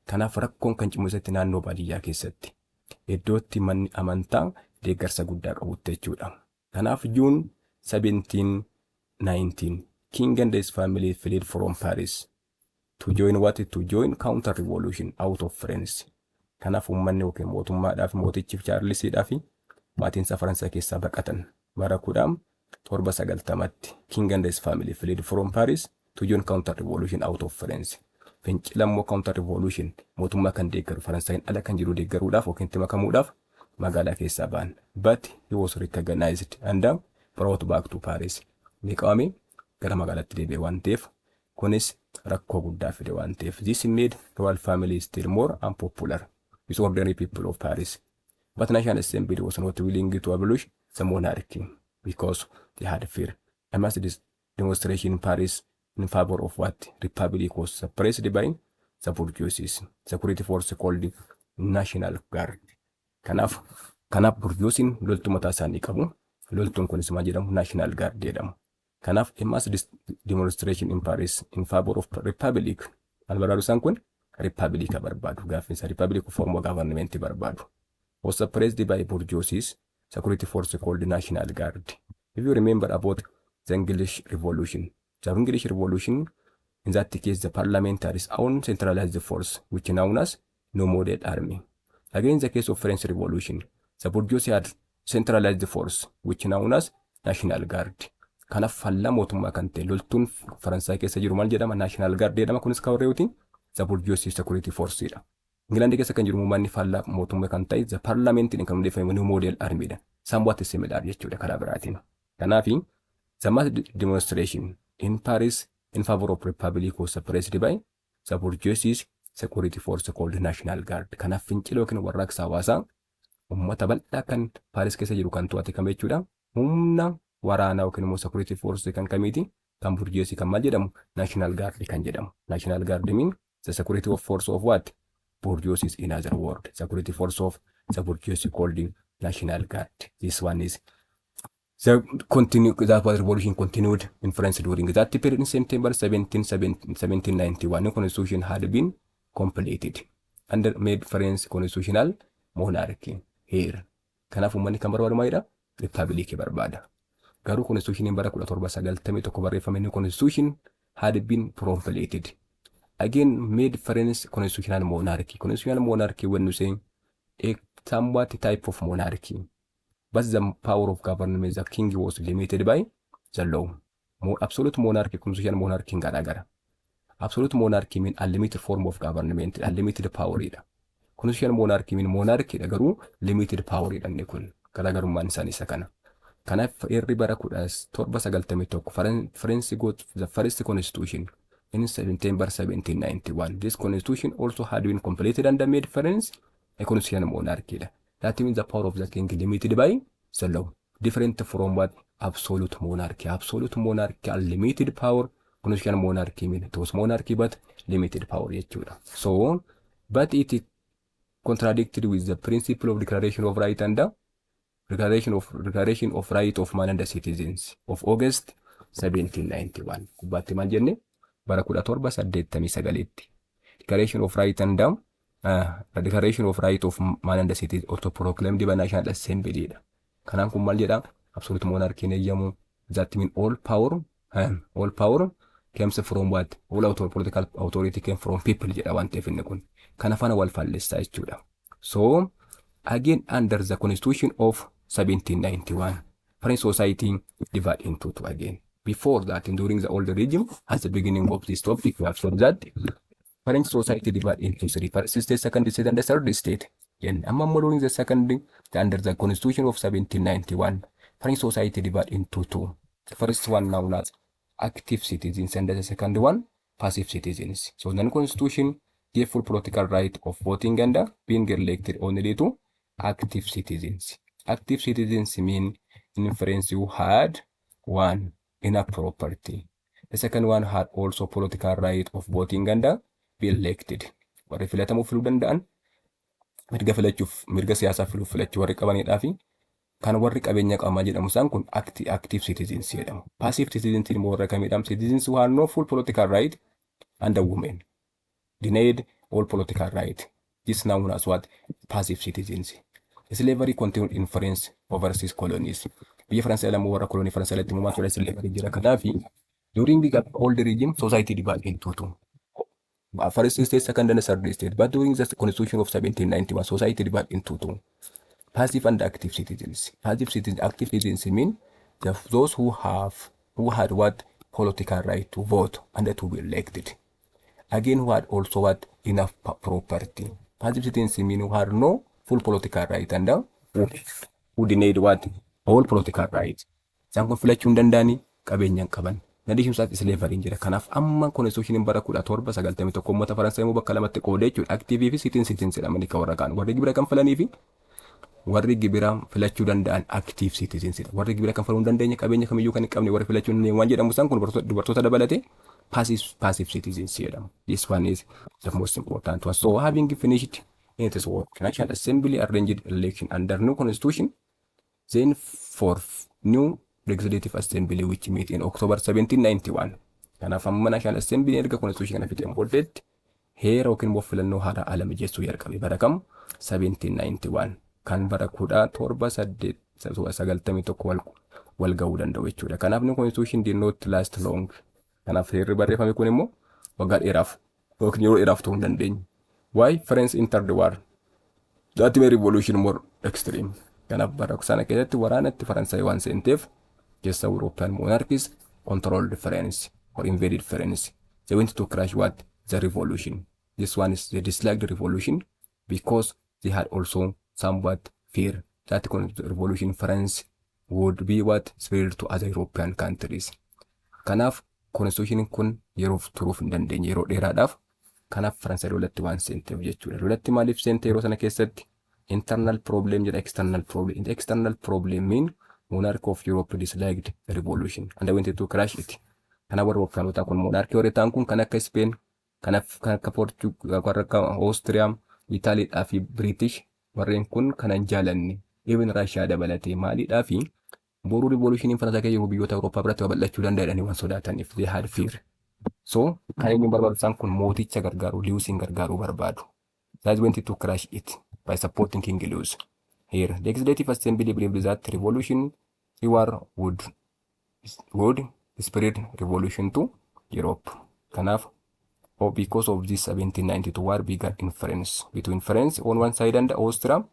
[SPEAKER 1] Kanaaf rakkoon kan cimu isatti naannoo baadiyyaa keessatti iddootti manni amantaa deeggarsa guddaa qabutti jechuudha. Kanaaf June 1719 King and his family fled from Paris to join counter-revolution out of France. Kanaaf uummanni yookiin mootummaadhaaf mootichi Chaarlisiidhaa fi maatiinsa Faransaa keessaa baqatan bara 1790tti King and his family fled from Paris to join counter-revolution out of France. Fincila immoo counter-revolution mootummaa kan deeggaru Faransaayin ala kan jiru deeggaruudhaaf yookiin itti makamuudhaaf magaalaa keessaa ba'an. But he was recognized and brought back to Paris. Ni qabame gara magaalaatti deebi'e waan ta'eef Kunis rakkoo guddaa fide waan ta'eef. This made royal family still more unpopular with ordinary people of Paris. But National Assembly was not willing to abolish the monarchy because they had fear. A massive demonstration in Paris in favor of what republic was suppressed by the bourgeoisie. Security force called National Guard. Kanaaf bourgeoisiin loltuu mataa isaanii qabu. Loltuun kunis maal jedhamu? National Guard jedhamu. Kanaaf a massive demonstration in Paris in favor of republic. Albarbaadu isaan kun republic barbaadu. Gaaffiinsa republic form of government barbaadu. Was suppressed by bourgeoisie security force called National Guard. If you remember about the English Revolution, the English Revolution, in that case, the parliamentaries own centralized force, which known as no model army. Again, in the case of French Revolution, the bourgeoisie had centralized force, which known as National Guard. Kanaaf falla mootummaa kan ta'e loltuun Faransaay keessa jiru maal jedhama? National Guard jedhama. Kunis kan warreetiin the bourgeoisie security force dha. England keessa kan jiru uummanni falla mootummaa kan ta'e the parliamentiin kan hundeeffame new model army dha. Somewhat similar jechuudha karaa biraatiin. Kanaaf the mass demonstration in Paris in favor of republic was suppressed by the bourgeoisie security force called National Guard. Kanaaf finciloo kan warraaqsa hawaasaa uummata bal'aa kan Paris keessa jiru kan to'ate kam jechuudha. Humna waraanaa yookiin immoo security force kan kamiiti? Kan bourgeoisie kan maal jedhamu? National Guard kan jedhamu. National Guard mean the security of force of what? Bourgeoisie in other word. Security force of the bourgeoisie called National Guard. This one is that revolution continued in France during that period. In September 1791, the constitution had been completed and made France constitutional monarchy here. Kanaaf uummanni kan barbaadu maalidha? Republic barbaada. Garuu constitution bara 1791 barreeffame inni constitution had been completed. Again made France constitutional monarchy. Constitutional monarchy when you say a somewhat type of monarchy. But the power of government, the king was limited by the law. Absolute monarchy, constitutional monarchy gara. Absolute monarchy mean unlimited form of government, unlimited power. Constitutional monarchy mean monarchy garuu limited power inni kun garaagarummaan isaanii isa kana. Kanaaf irri bara 1791 France got the first constitution in September 1791. This constitution also had been completed and made France a constitutional monarchy. That means the power of the king limited by the law. Different from what? Absolute monarchy. Absolute monarchy, unlimited power. Constitutional monarchy means it was monarchy but limited power. So, but it contradicted with the principle of declaration of right and the declaration of right of man and the citizens of August 1791. Kubbatti maal jenne? Bara 1789. Declaration of right and the declaration of right of man and the city also proclaimed by National Assembly. Kanaan kun maal jedha? Absolute monarchy eeyyamu. That mean all power comes from what? All political authority came from people jedha waan ta'eef inni kun. Kana faana wal faallessaa jechuudha. So again under the constitution of 1791, French society divided into two again. Before that, during the old regime, at the beginning of this topic, we have said that French society divided into three: first state, second state, and the third state. And during the second, under the constitution of 1791, French society divided into two. The first one known as active citizens, and the second one passive citizens. So the constitution gave full political right of voting and being elected only to active citizens. Active citizens mean in France you had one enough property. The second one had also political right of voting and be elected. Warri filatamuuf filuu danda'an mirga siyaasaa filachuu warri qabanidhaa fi kan warri qabeenya qabamaa jedhamu isaan kun active citizens jedhamu. Passive citizens immoo warra kamidhaam? Citizens who have no full political right and the women denied all political right. This known as what? Passive citizens. Slavery continued in France overseas colonies. Biyya Faransaay lamoo warra kolonii Faransaay irratti uumamaa ture slavery jira. Kanaaf during the old regime society divided into two. First state, second and third state. But during the constitution of 1791, society divided into two. Passive and active citizens. Passive citizens, active citizens mean those who had what? Political right to vote and to be elected. Again, who had also what? Enough property. Passive citizens mean who had no full political right and who denied what? All political rights. Isaan kun filachuu hin danda'anii qabeenyaan qaban. Addition isaatti slavery jira. Kanaaf amma constitution bara 1791 uummata Faransaay immoo bakka lamatti qoodee jechuudha. Active fi citizens jedhamanii kan warra kaan. Warri gibira kanfalanii fi warri gibira filachuu danda'an active citizens. Warri gibira kanfaluu hin dandeenye qabeenya kamiyyuu kan hin qabne warri filachuu hin dandeenye waan jedhamu isaan kun dubartoota dabalatee passive citizens jedhamu. This one is the most important one. So having finished in its work, National Assembly arranged election under new constitution, then for new legislative assembly which meet in October 1791. Kanaaf amma National Assembly erga constitution kana fixeen booddeetti heera yookiin immoo filannoo haaraa ala mijeessuu jalqabe bara kam 1791 kan bara 1791 wal ga'uu danda'u jechuudha. Kanaaf ni constitution did not last long. Kanaaf heerri barreeffame kun immoo waggaa dheeraaf yookiin yeroo dheeraaf ta'uu hin dandeenye. Why France entered the war? That made revolution more extreme. Kanaaf bara sana keessatti waraanatti Faransaay waan seenteef keessa European monarchies controlled France or invaded France. They went to crash what? The revolution. This one is they disliked the revolution because they had also somewhat fear that the revolution France would be what spread to other European countries. Kanaaf constitution kun yeroo turuuf hin dandeenye yeroo dheeraadhaaf kanaaf Faransaay lolatti waan seenteef jechuudha. Lolatti maaliif seente yeroo sana keessatti? Internal problem jedha external problem. The external problem mean monarch of Europe disliked the revolution and they wanted to crash it. Kana warra Europeanotaa kun monarchy warra ta'an kun kan akka Spain, kan akka Portugal, kan akka Austria, Italy fi British warreen kun kanan jaalanne. Even Russia dabalatee maalidhaa fi boruu revolution Faransaay yeroo biyyoota Awurooppaa biratti babal'achuu danda'anii waan sodaataniif they had fear. So kan inni barbaadu isaan kun mooticha gargaaru, Lewisiin gargaaru barbaadu. They wanted to crash it by supporting King Louis. Here, the Legislative Assembly believed that revolution war would spread revolution to Europe. Kanaaf, because of this 1792 war began in France, between France on one side and Austria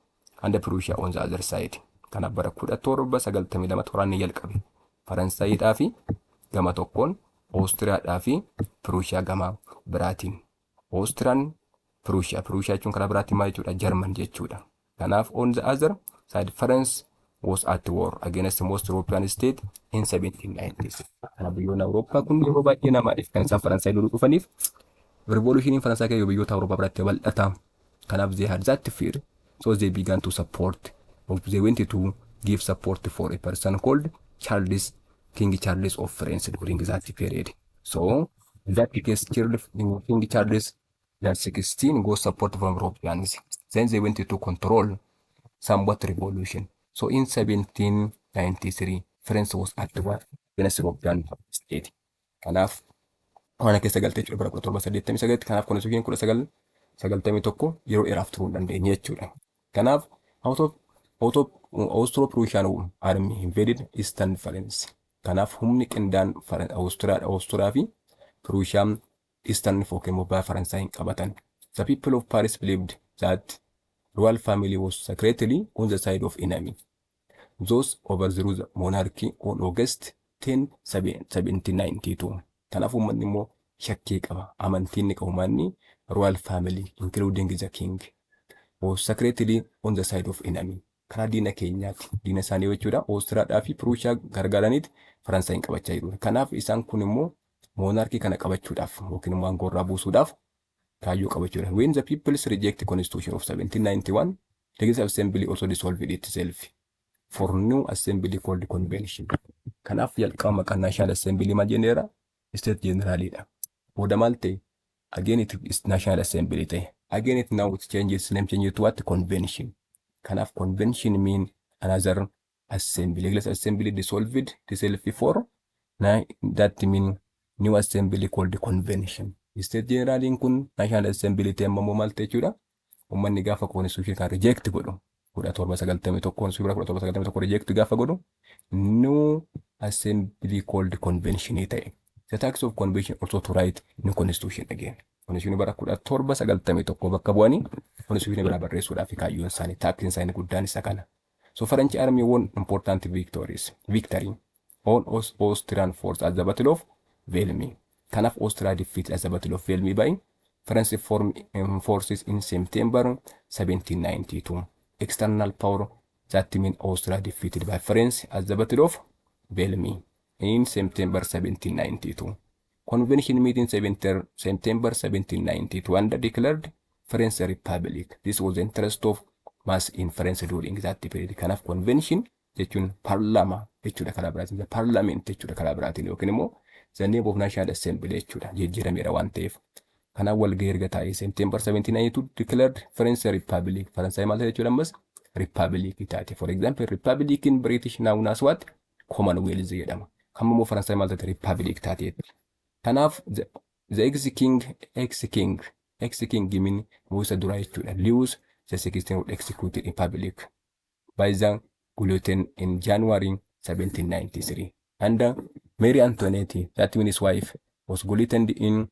[SPEAKER 1] and Prussia on the other side. Kanaaf bara 1792 waraanni jalqabe. Faransaayidhaa fi gama tokkoon, Austriyaadhaa fi Prussia gama biraatiin. Austriyaan Prussia jechuun karaa biraatiin maal jechuudha? German jechuudha. Kanaaf on the other side France was at war against most European states in 1790s. Kanaaf biyyoonni Awurooppaa kun yeroo baay'ee namaadhaaf kan isaan Faransaay loluu dhufaniif revolution Faransaay keessaa biyyoota Awurooppaa biratti bal'ata. Kanaaf they had that fear, so they began to support. They wanted to give support for a person called Charles, King Charles of France during that period. So that case, King Charles that 16 got support from Europeans. Then they wanted to control somewhat revolution. So in 1793, France was at war against European state. Kanaaf waan keessa galtee jechuudha bara 1789 kanaaf constitution 1991 yeroo dheeraaf turuu hin dandeenye jechuudha. Kanaaf out of Austro-Prussian army invaded Eastern France. Kanaaf humni qindaan Austria fi Prussian Eastern folk mobile Faransaay qabatan. The people of Paris believed that royal family was secretly on the side of enemy. Those overthrew the monarchy on August 10, 1792. Kanaaf uummanni immoo shakkii qaba. Amantiin qabu manni royal family including the king was secretly on the side of enemy. Karaa diina keenyaatti diina isaanii jechuudha. Austriyaadhaa fi Prussia gargaaraniiti Faransaay qabachaa jiru. Kanaaf isaan kun immoo monarchy kana qabachuudhaaf yookiin immoo aangorraa buusuudhaaf kaayyoo qabachuudha. When the people's reject the constitution of 1791, the Legislative Assembly also dissolved itself for new assembly called convention. Kanaaf jalqaba maqaan National Assembly maal jenneera? State Generalidha. Booda maal ta'e? Again it is National Assembly ta'e. Again it now it changes name change to what? Convention. Kanaaf convention mean another assembly. Legislative Assembly dissolved itself before. Now that mean new assembly called the convention. State Generaliin kun National Assembly ta'e ammoo maal ta'e jechuudha? Uummanni gaafa constitution kan reject godhu 1791 reject gaafa godhu new assembly called convention ta'e. The task of convention also to write new constitution again. Constitution bara 1791 bakka bu'anii constitution bara barreessuudhaaf kaayyoon isaanii taaktiin isaanii guddaan isa kana. So French army won important victory on Austrian force at the Battle of Valmy. Kanaaf Austria defeated at the Battle of Valmy by French forces in September 1792. External power that mean Austria defeated by France at the Battle of Valmy. in September 1792. Convention meeting September 1792 and declared French Republic. This was the interest of mass in France during that period. Kanaaf convention jechuun parlama jechuudha karaa biraatiin. Parliament jechuudha karaa biraatiin yookiin immoo the name of National Assembly jechuudha jijjiirameera waan ta'eef. Kanaaf walgahii erga taa'ee September 1792 declared French Republic. Faransaay maal ta'e jechuudha ammas Republic taate. For example, Republic in British known as what? Commonwealth jedhama. Kan immoo Faransaay maal ta'e Republic taateetti. Kanaaf the ex-king gimin Musa dura jechuudha. Louis the 16th was executed in public by the guillotine in January 1793. And Mary Antoinette, that means his wife, was guillotined in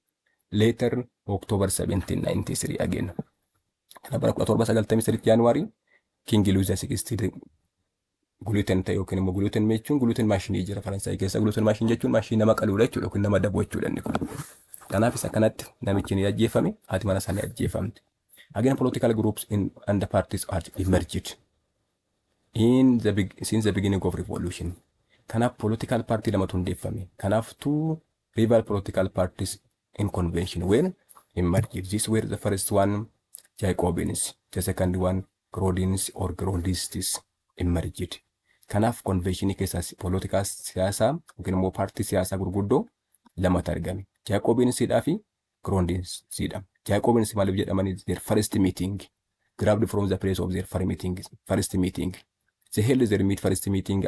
[SPEAKER 1] later October 1793 again. Bara 1793 January, King Louis the 16th guillotine ta'e yookiin immoo guillotine jechuun guillotine maashinii jira Faransaay keessa. Guillotine maashinii jechuun maashinii nama qaluudha jechuudha yookiin nama daboo jechuudha inni kun. Kanaaf isa kanatti namichi ni ajjeefame, haati mana isaanii ajjeefamte. Again, political groups and the parties are emerged since the beginning of revolution. Kanaaf political party lamatu hundeeffame. Kanaaf two rival political parties in convention were emerged. These were the first one Jacobins, the second one Grodins or Grondists emerged. Kanaaf convention keessas political siyaasaa yookiin immoo partii siyaasaa gurguddoo lamatu argame. Jacobinsidhaa fi Grondiinsidha. Jacobins maaliif jedhamani their first meeting grabbed from the place of their first meeting. They held their first meeting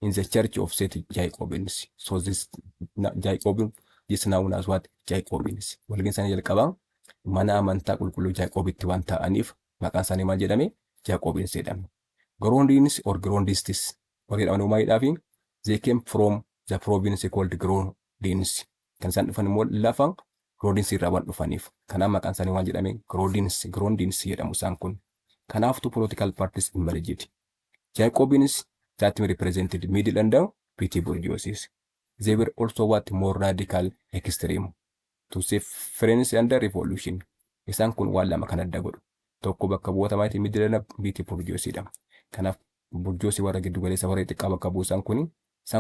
[SPEAKER 1] in the church of St. Jacobins. So this Jacobin is known as what? Jacobins. Walgahii isaanii jalqabaa mana amantaa qulqulluu Jacobitti waan ta'aniif maqaan isaanii maal jedhame? Jacobins jedhame. Grondians or Grondists warri jedhaman maayidhaa fi they came from the province called Grodins. Kan isaan dhufan immoo lafa Grodins irraa waan dhufaniif. Kanaaf maqaan isaanii waan jedhame Grodins jedhamu isaan kun. Kanaaf two political parties emerged. Jacobins that represented middle and petty bourgeoisie. They were also what more radical extreme to save France under revolution. Isaan kun waan lama kan adda godhu. Tokko bakka bu'oota maatii middle and petty bourgeoisie dha. Kanaaf bourgeoisie warra giddu galeessa warra xiqqaa bakka bu'u isaan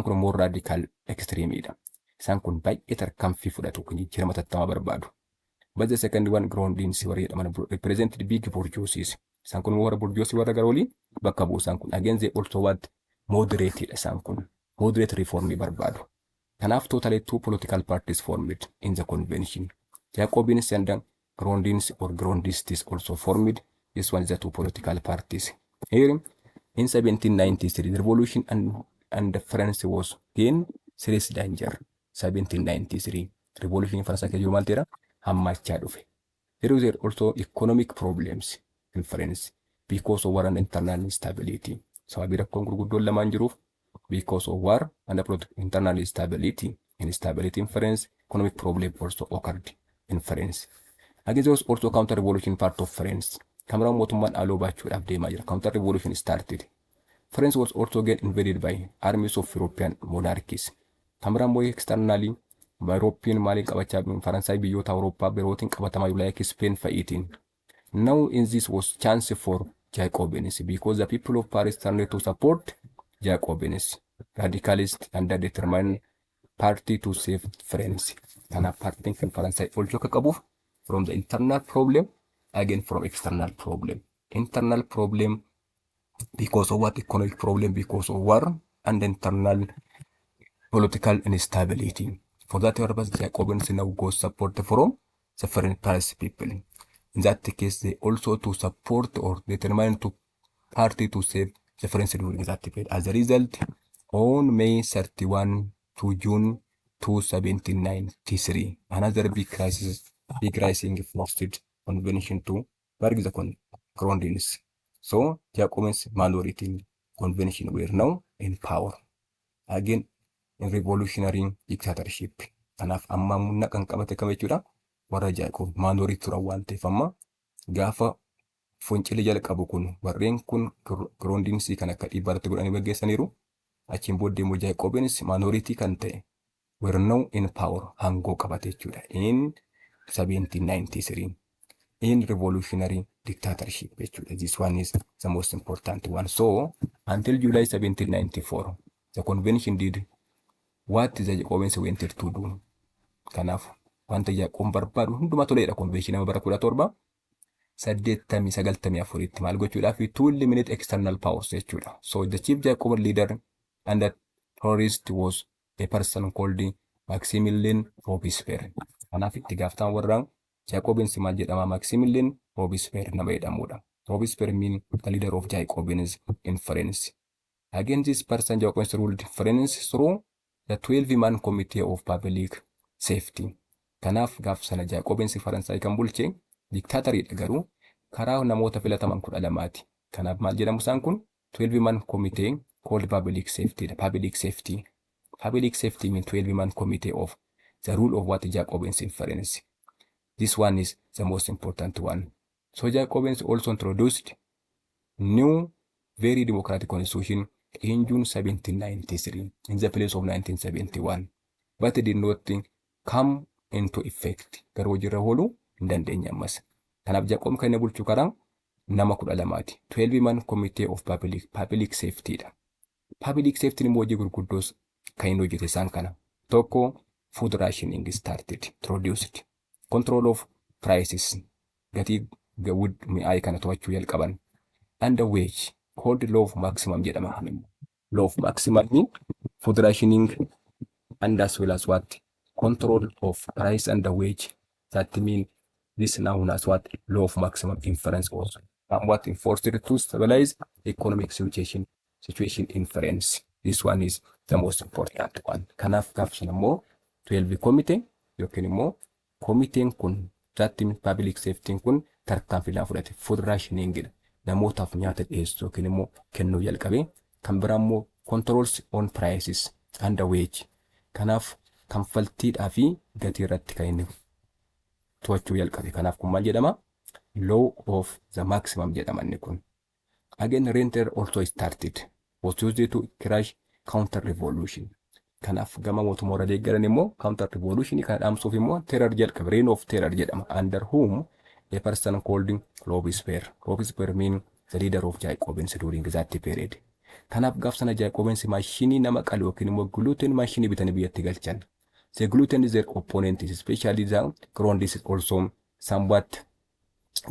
[SPEAKER 1] kun more radical extreme dha. Isaan kun baay'ee tarkaanfii fudhatu kun jijjiirama tattamaa barbaadu. But the second one Grondians warra jedhaman represented big bourgeoisie. Isaan kun warra bourgeoisie warra gara olii bakka bu'u isaan kun. Again they also what moderate dha isaan kun. Moderate reform barbaadu. Kanaaf totally two political parties formed in the convention. Jacobins and Grondians or Grondists also formed. This one is the two political parties. Here in 1793 the revolution and France was in serious danger. 1793 revolution in France keessa maal ta'eera hammachaa dhufe. There were also economic problems in France because of war and internal instability. Sababii rakkoon gurguddoon lamaan jiruuf because of war and internal instability in France, economic problem also occurred in France. Again, there was also counter-revolution part of France. Kameraan mootummaan aloo baachuudhaaf deemaa jira. Counter-revolution started. France was also again invaded by armies of European monarchies. Kameraan moo'ee externally by European maaliin qabachaa Faransaay biyyoota Awurooppaa birootiin qabatamaa jiru like Spain fa'iitiin. Now in this was chance for Jacobins because the people of Paris turned to support Jacobins, radicalist and determined party to save France. Kanaaf partiin kan Faransaay oolchuu akka qabuuf from the internal problem, again from external problem. Internal problem because of what? Economic problem because of war and internal political instability. For that purpose, Jacobins now go support from the foreign Paris people. In that case, they also to support or determine to party to save the French during that period. As a result, on May 31 to June 1793, another big rising forced convention to break the Grondians. So Jacobins minority convention were now in power. Again, in revolutionary dictatorship. Kanaaf amma humna kan qabate kam jechuudha warra Jacob minority tura waan ta'eef amma gaafa foncile jalqabu kun warreen kun Grondians kan akka dhiibbaatti godhanii gaggeessaniiru achiin booddee immoo Jacobins minority kan ta'e were now in power hangoo qabate jechuudha in 1793 in revolutionary dictatorship jechuudha. This one is the most important one. So until July 1794 the convention did what the Jacobins wanted to do. Kanaaf wanta Jaaqoon barbaadu hundumaa toleedha. Konveenshinii nama bara 1794tti maal gochuudhaaf to limit external powers jechuudha. So the chief Jacobin leader under terrorist was a person called Maximilian Robespierre. Kanaaf itti gaafatan warraan Jacobins maal jedhama Maximilian Robespierre nama jedhamudha. Robespierre mean the leader of Jacobins in France. Against this person, Jacobins ruled France through the 12-man committee of public safety. Kanaaf gaaf sana Jacobins Faransaay kan bulche dictatoriidha garuu karaa namoota filataman 12ti. Kanaaf maal jedhamu isaan kun 12-man committee called public safety. Public safety. Public safety means 12-man committee of the rule of what Jacobins in France. This one is the most important one. So Jacobins also introduced new very democratic constitution in June 1793 in the place of 1971. But it did not come into effect. Garuu jirra ooluu hin dandeenye ammas. Kanaaf Jacobin kan inni bulchu karaan nama 12ti. 12-man committee of public safety dha. Public safety immoo hojii gurguddoos kan inni hojjete isaan kana. Tokko food rationing started, introduced. Control of prices. Gatii mi'aayii kana to'achuu jalqaban. And the wage called law of maximum jedhama. Law of maximum mean food rationing and as well as what? Control of price and the wage. That mean this known as what? Law of maximum inference also. And what enforced to stabilize economic situation in France. This one is the most important one. Kanaaf gaafsan immoo 12 committee yookiin immoo komiteen kun that mean public safety kun tarkaanfii fudhate food rationing jedha. Namootaaf nyaata dhiyeessuu yookiin immoo kennuu jalqabe. Kan biraa immoo controls on prices and the wage. Kanaaf kanfaltiidhaa fi gatii irratti kan inni to'achuu jalqabe. Kanaaf kun maal jedhama? Law of the maximum jedhama inni kun. Again, renter also started. Was used to crash counter revolution. Kanaaf gama mootummaa warra deeggaran immoo counter revolution kana dhaamsuuf immoo terror jalqabe. Reign of terror jedhama. Under whom a person called Robespierre. Robespierre mean the leader of Jacobins during that period. Kanaaf gaaf sana Jacobins maashinii nama qalu yookiin immoo gluten maashinii bitanii biyyatti galchan. The gluten is their opponent, especially the ground is also somewhat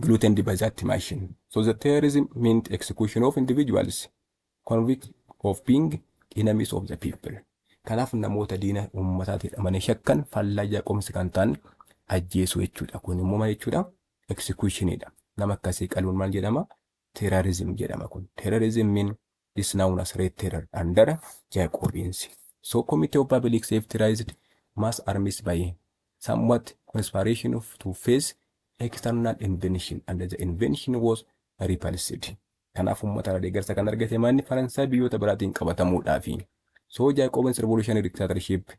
[SPEAKER 1] gluten by that machine. So the terrorism meant execution of individuals convicted of being enemies of the people. Kanaaf namoota diina uummataati jedhamanii shakkan faallaa Jacobins kan ta'an ajjeesuu jechuudha. Kun immoo maal jechuudha? Executionidha. Nama akkasii qaluun maal jedhama? Terrorism jedhama kun. Terrorism mean is known as red terror under Jacobins. So committee of public safety raised mass armies by somewhat conspiration to face external invention, and the invention was repulsed. Kanaaf uummata deeggarsa kan argate manni Faransaay biyyoota biraatiin qabatamuudhaafi. So Jacobins revolutionary dictatorship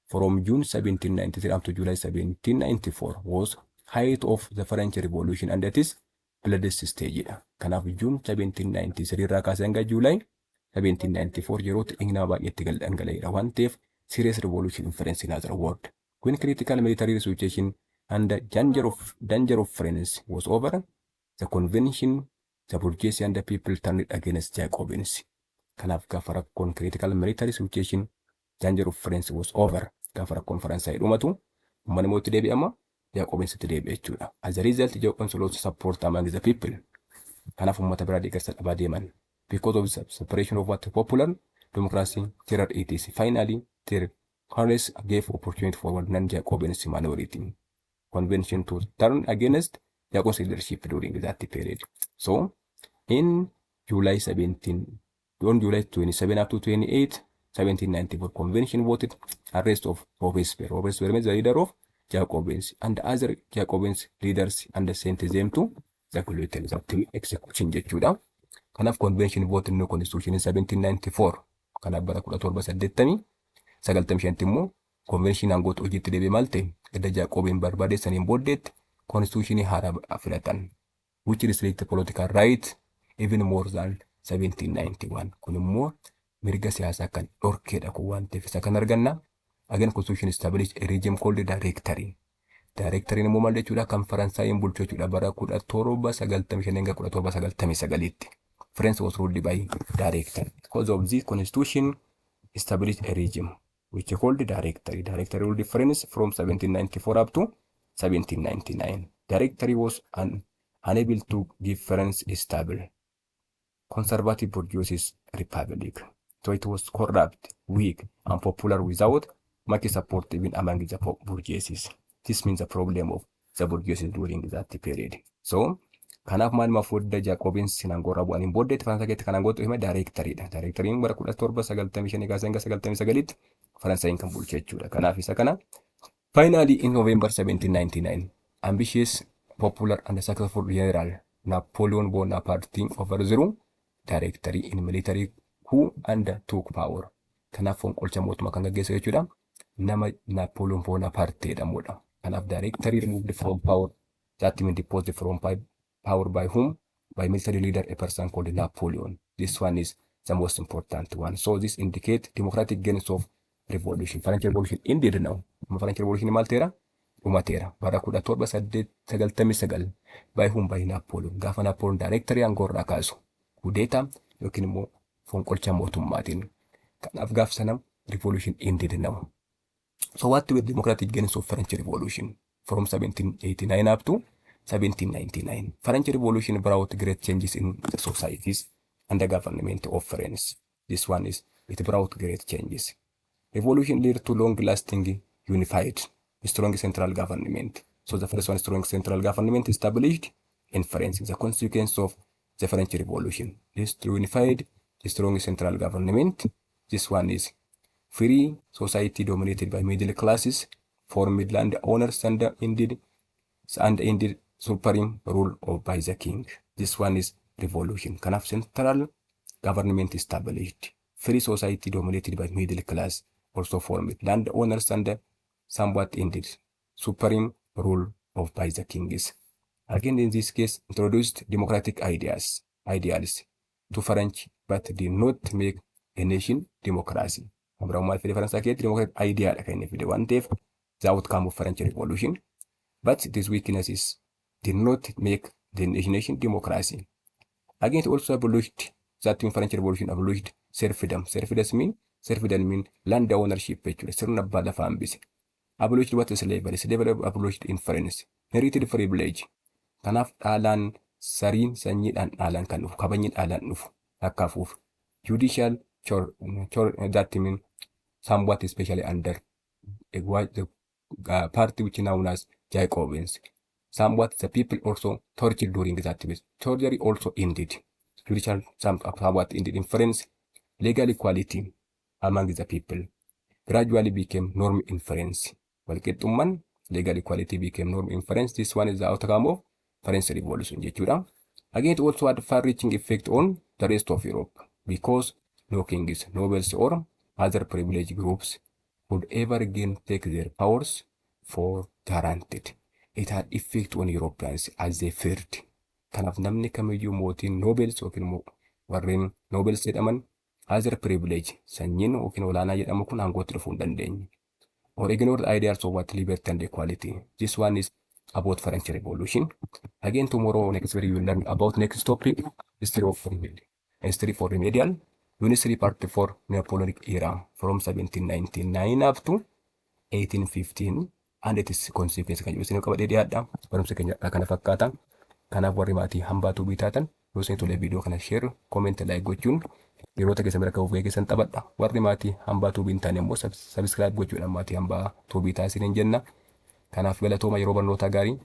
[SPEAKER 1] from June 1793 up to July 1794 was height of the French Revolution, and that is bloodiest stage. Kanaaf June 1793 irraa kaasee hanga July 1794 yerootti dhiigni baay'eetti dhangala'eera waan ta'eef serious revolution in France in other world. When critical military situation and the danger of France was over, the convention, the bourgeoisie and the people turned against Jacobins. Kanaaf gaafa rakkoon critical military situation, danger of France was over. Gaafa rakkoon Faransaay dhumatu, uummanni mootti deebi'ama, Jacobins itti deebi'e jechuudha. As a result, Jacobins lost support among the people. Kanaaf uummata biraa deeggarsa dhabaa deeman. Because of the separation of what popular democracy, terror it is. Finally, their Congress gave opportunity for non-Jacobins minority convention to turn against Jacobins leadership during that period. So, in July 27 up to 28, 1794 convention voted arrest of Robespierre. Robespierre means the leader of Jacobins and other Jacobins leaders and sent them to the guillotine. Execution jechuudha. Kanaaf convention voted no constitution in 1794. Kanaaf bara 1795 immoo convention aangoota hojiitti deebi'e maal ta'e edda Jacobin barbaadeessaniin booddeetti constitution haaraa filatan. Which restricted political right even more than 1791. Kun immoo mirga siyaasaa kan dhorkeedha kun waan ta'eef isa kan arganna. Again constitution established a regime called directory. Directory immoo maal jechuudha kan Faransaayeen bulchu jechuudha bara 1795 hanga 1799tti. France was ruled by directory. Because of this constitution established a regime. which called directory. Directory rule difference from 1794 up to 1799. Directory was unable to give difference stable. Conservative produces republic. So it was corrupt, weak, and popular without much support even among the bourgeoisie. This means the problem of the bourgeoisie during that period. So, kanaaf maal mafuudda Jacobin sinangora bu'aniin booddeetti Faransaayatti kanaan gootu hima daayirektariidha. Daayirektariin bara 1795 kaasee hanga 99 Faransaayinn kan bulche jechuudha. Kanaaf isa kana finally in November 1799 ambitious, popular and successful general Napoleon Bonaparte overthrew directory in military coup and took power. Kanaaf fonqolcha mootummaa kan gaggeesse jechuudha. Nama Napoleon Bonaparte jedhamudha. Kanaaf directory removed from power. That means deposed from power by whom? By military leader, a person called Napoleon. This one is the most important one. So this indicates democratic gains of revolution. French revolution indeed now. French revolution malteera umateera. Bara 1799 by whom? By Napoleon. Gaafa Napoleon directory angorraa kaasu. Kudeeta yookiin immoo fonqolcha mootummaatiin. Kanaaf gaaf sana revolution indeed now. So what were democratic gains of French revolution from 1789 up to 1799? French revolution brought great changes in the societies and the government of France. This one is, it brought great changes. Revolution led to long-lasting, unified, strong central government. So the first one, strong central government established in France. The consequence of the French Revolution. This unified, strong central government. This one is free society dominated by middle classes, formed land owners, and indeed supreme rule of by the king. This one is revolution. Kanaaf central government established. Free society dominated by middle class, also formed land owners, and somewhat indeed supreme rule of by the kings. Again, in this case, introduced democratic ideals to French, but did not make a nation democracy. Amraummaal fedhe Faransaa keessatti democratic idea kan inni fide waan ta'eef the outcome of French Revolution. But this weaknesses did not make the nation democracy. Again, it also abolished, that in French Revolution abolished serfdom. Serfdom mean land ownership jechuudha. Sirna abbaa lafaa hambise. Abolished what is slavery? Slavery abolished in France. Inherited privilege. Kanaaf dhaalaan sariin sanyiidhaan dhaalaan kan dhufu, kabajni dhaalaan dhufu akka hafuuf. Judicial that mean somewhat especially under the party which is known as Jacobins. Somewhat the people also tortured during that period. Torture also indeed. Judicial somewhat indeed in France. Legal equality among the people gradually became norm in France. Walqixxummaan legal equality became norm in France. This one is the outcome of French Revolution jechuudha. Again, it also had far-reaching effect on the rest of Europe because no kings, nobles, or other privileged groups would ever again take their powers for granted. It had effect on Europeans as they feared. Kanaaf namni kamiyyuu mootiin nobles yookiin warreen nobles jedhaman other privilege sanyiin yookiin olaanaa jedhamu kun aangootti dhufuu hin dandeenye. Or ignore the ideals of what liberty and equality. This one is about French Revolution. Again, tomorrow, next video, you will learn about next topic, history of Remedial. History for Remedial, Unitary Part 4, Napoleonic era, from 1799 up to 1815, and it is consequence kan isin qabadee dhiyaadha. Barumsa keenya kana fakkaata. Kanaaf warri maatii hambaatu bitaatan, yoo isin tolee video kana share, comment, like gochuun yeroo keessan bira kaa'uuf geessan taphadha. Warri maatii hambaatu bintaan immoo subscribe gochuudhaan maatii hambaatu bitaa isiniin jenna. Kanaaf galatooma yeroo barnootaa gaarii.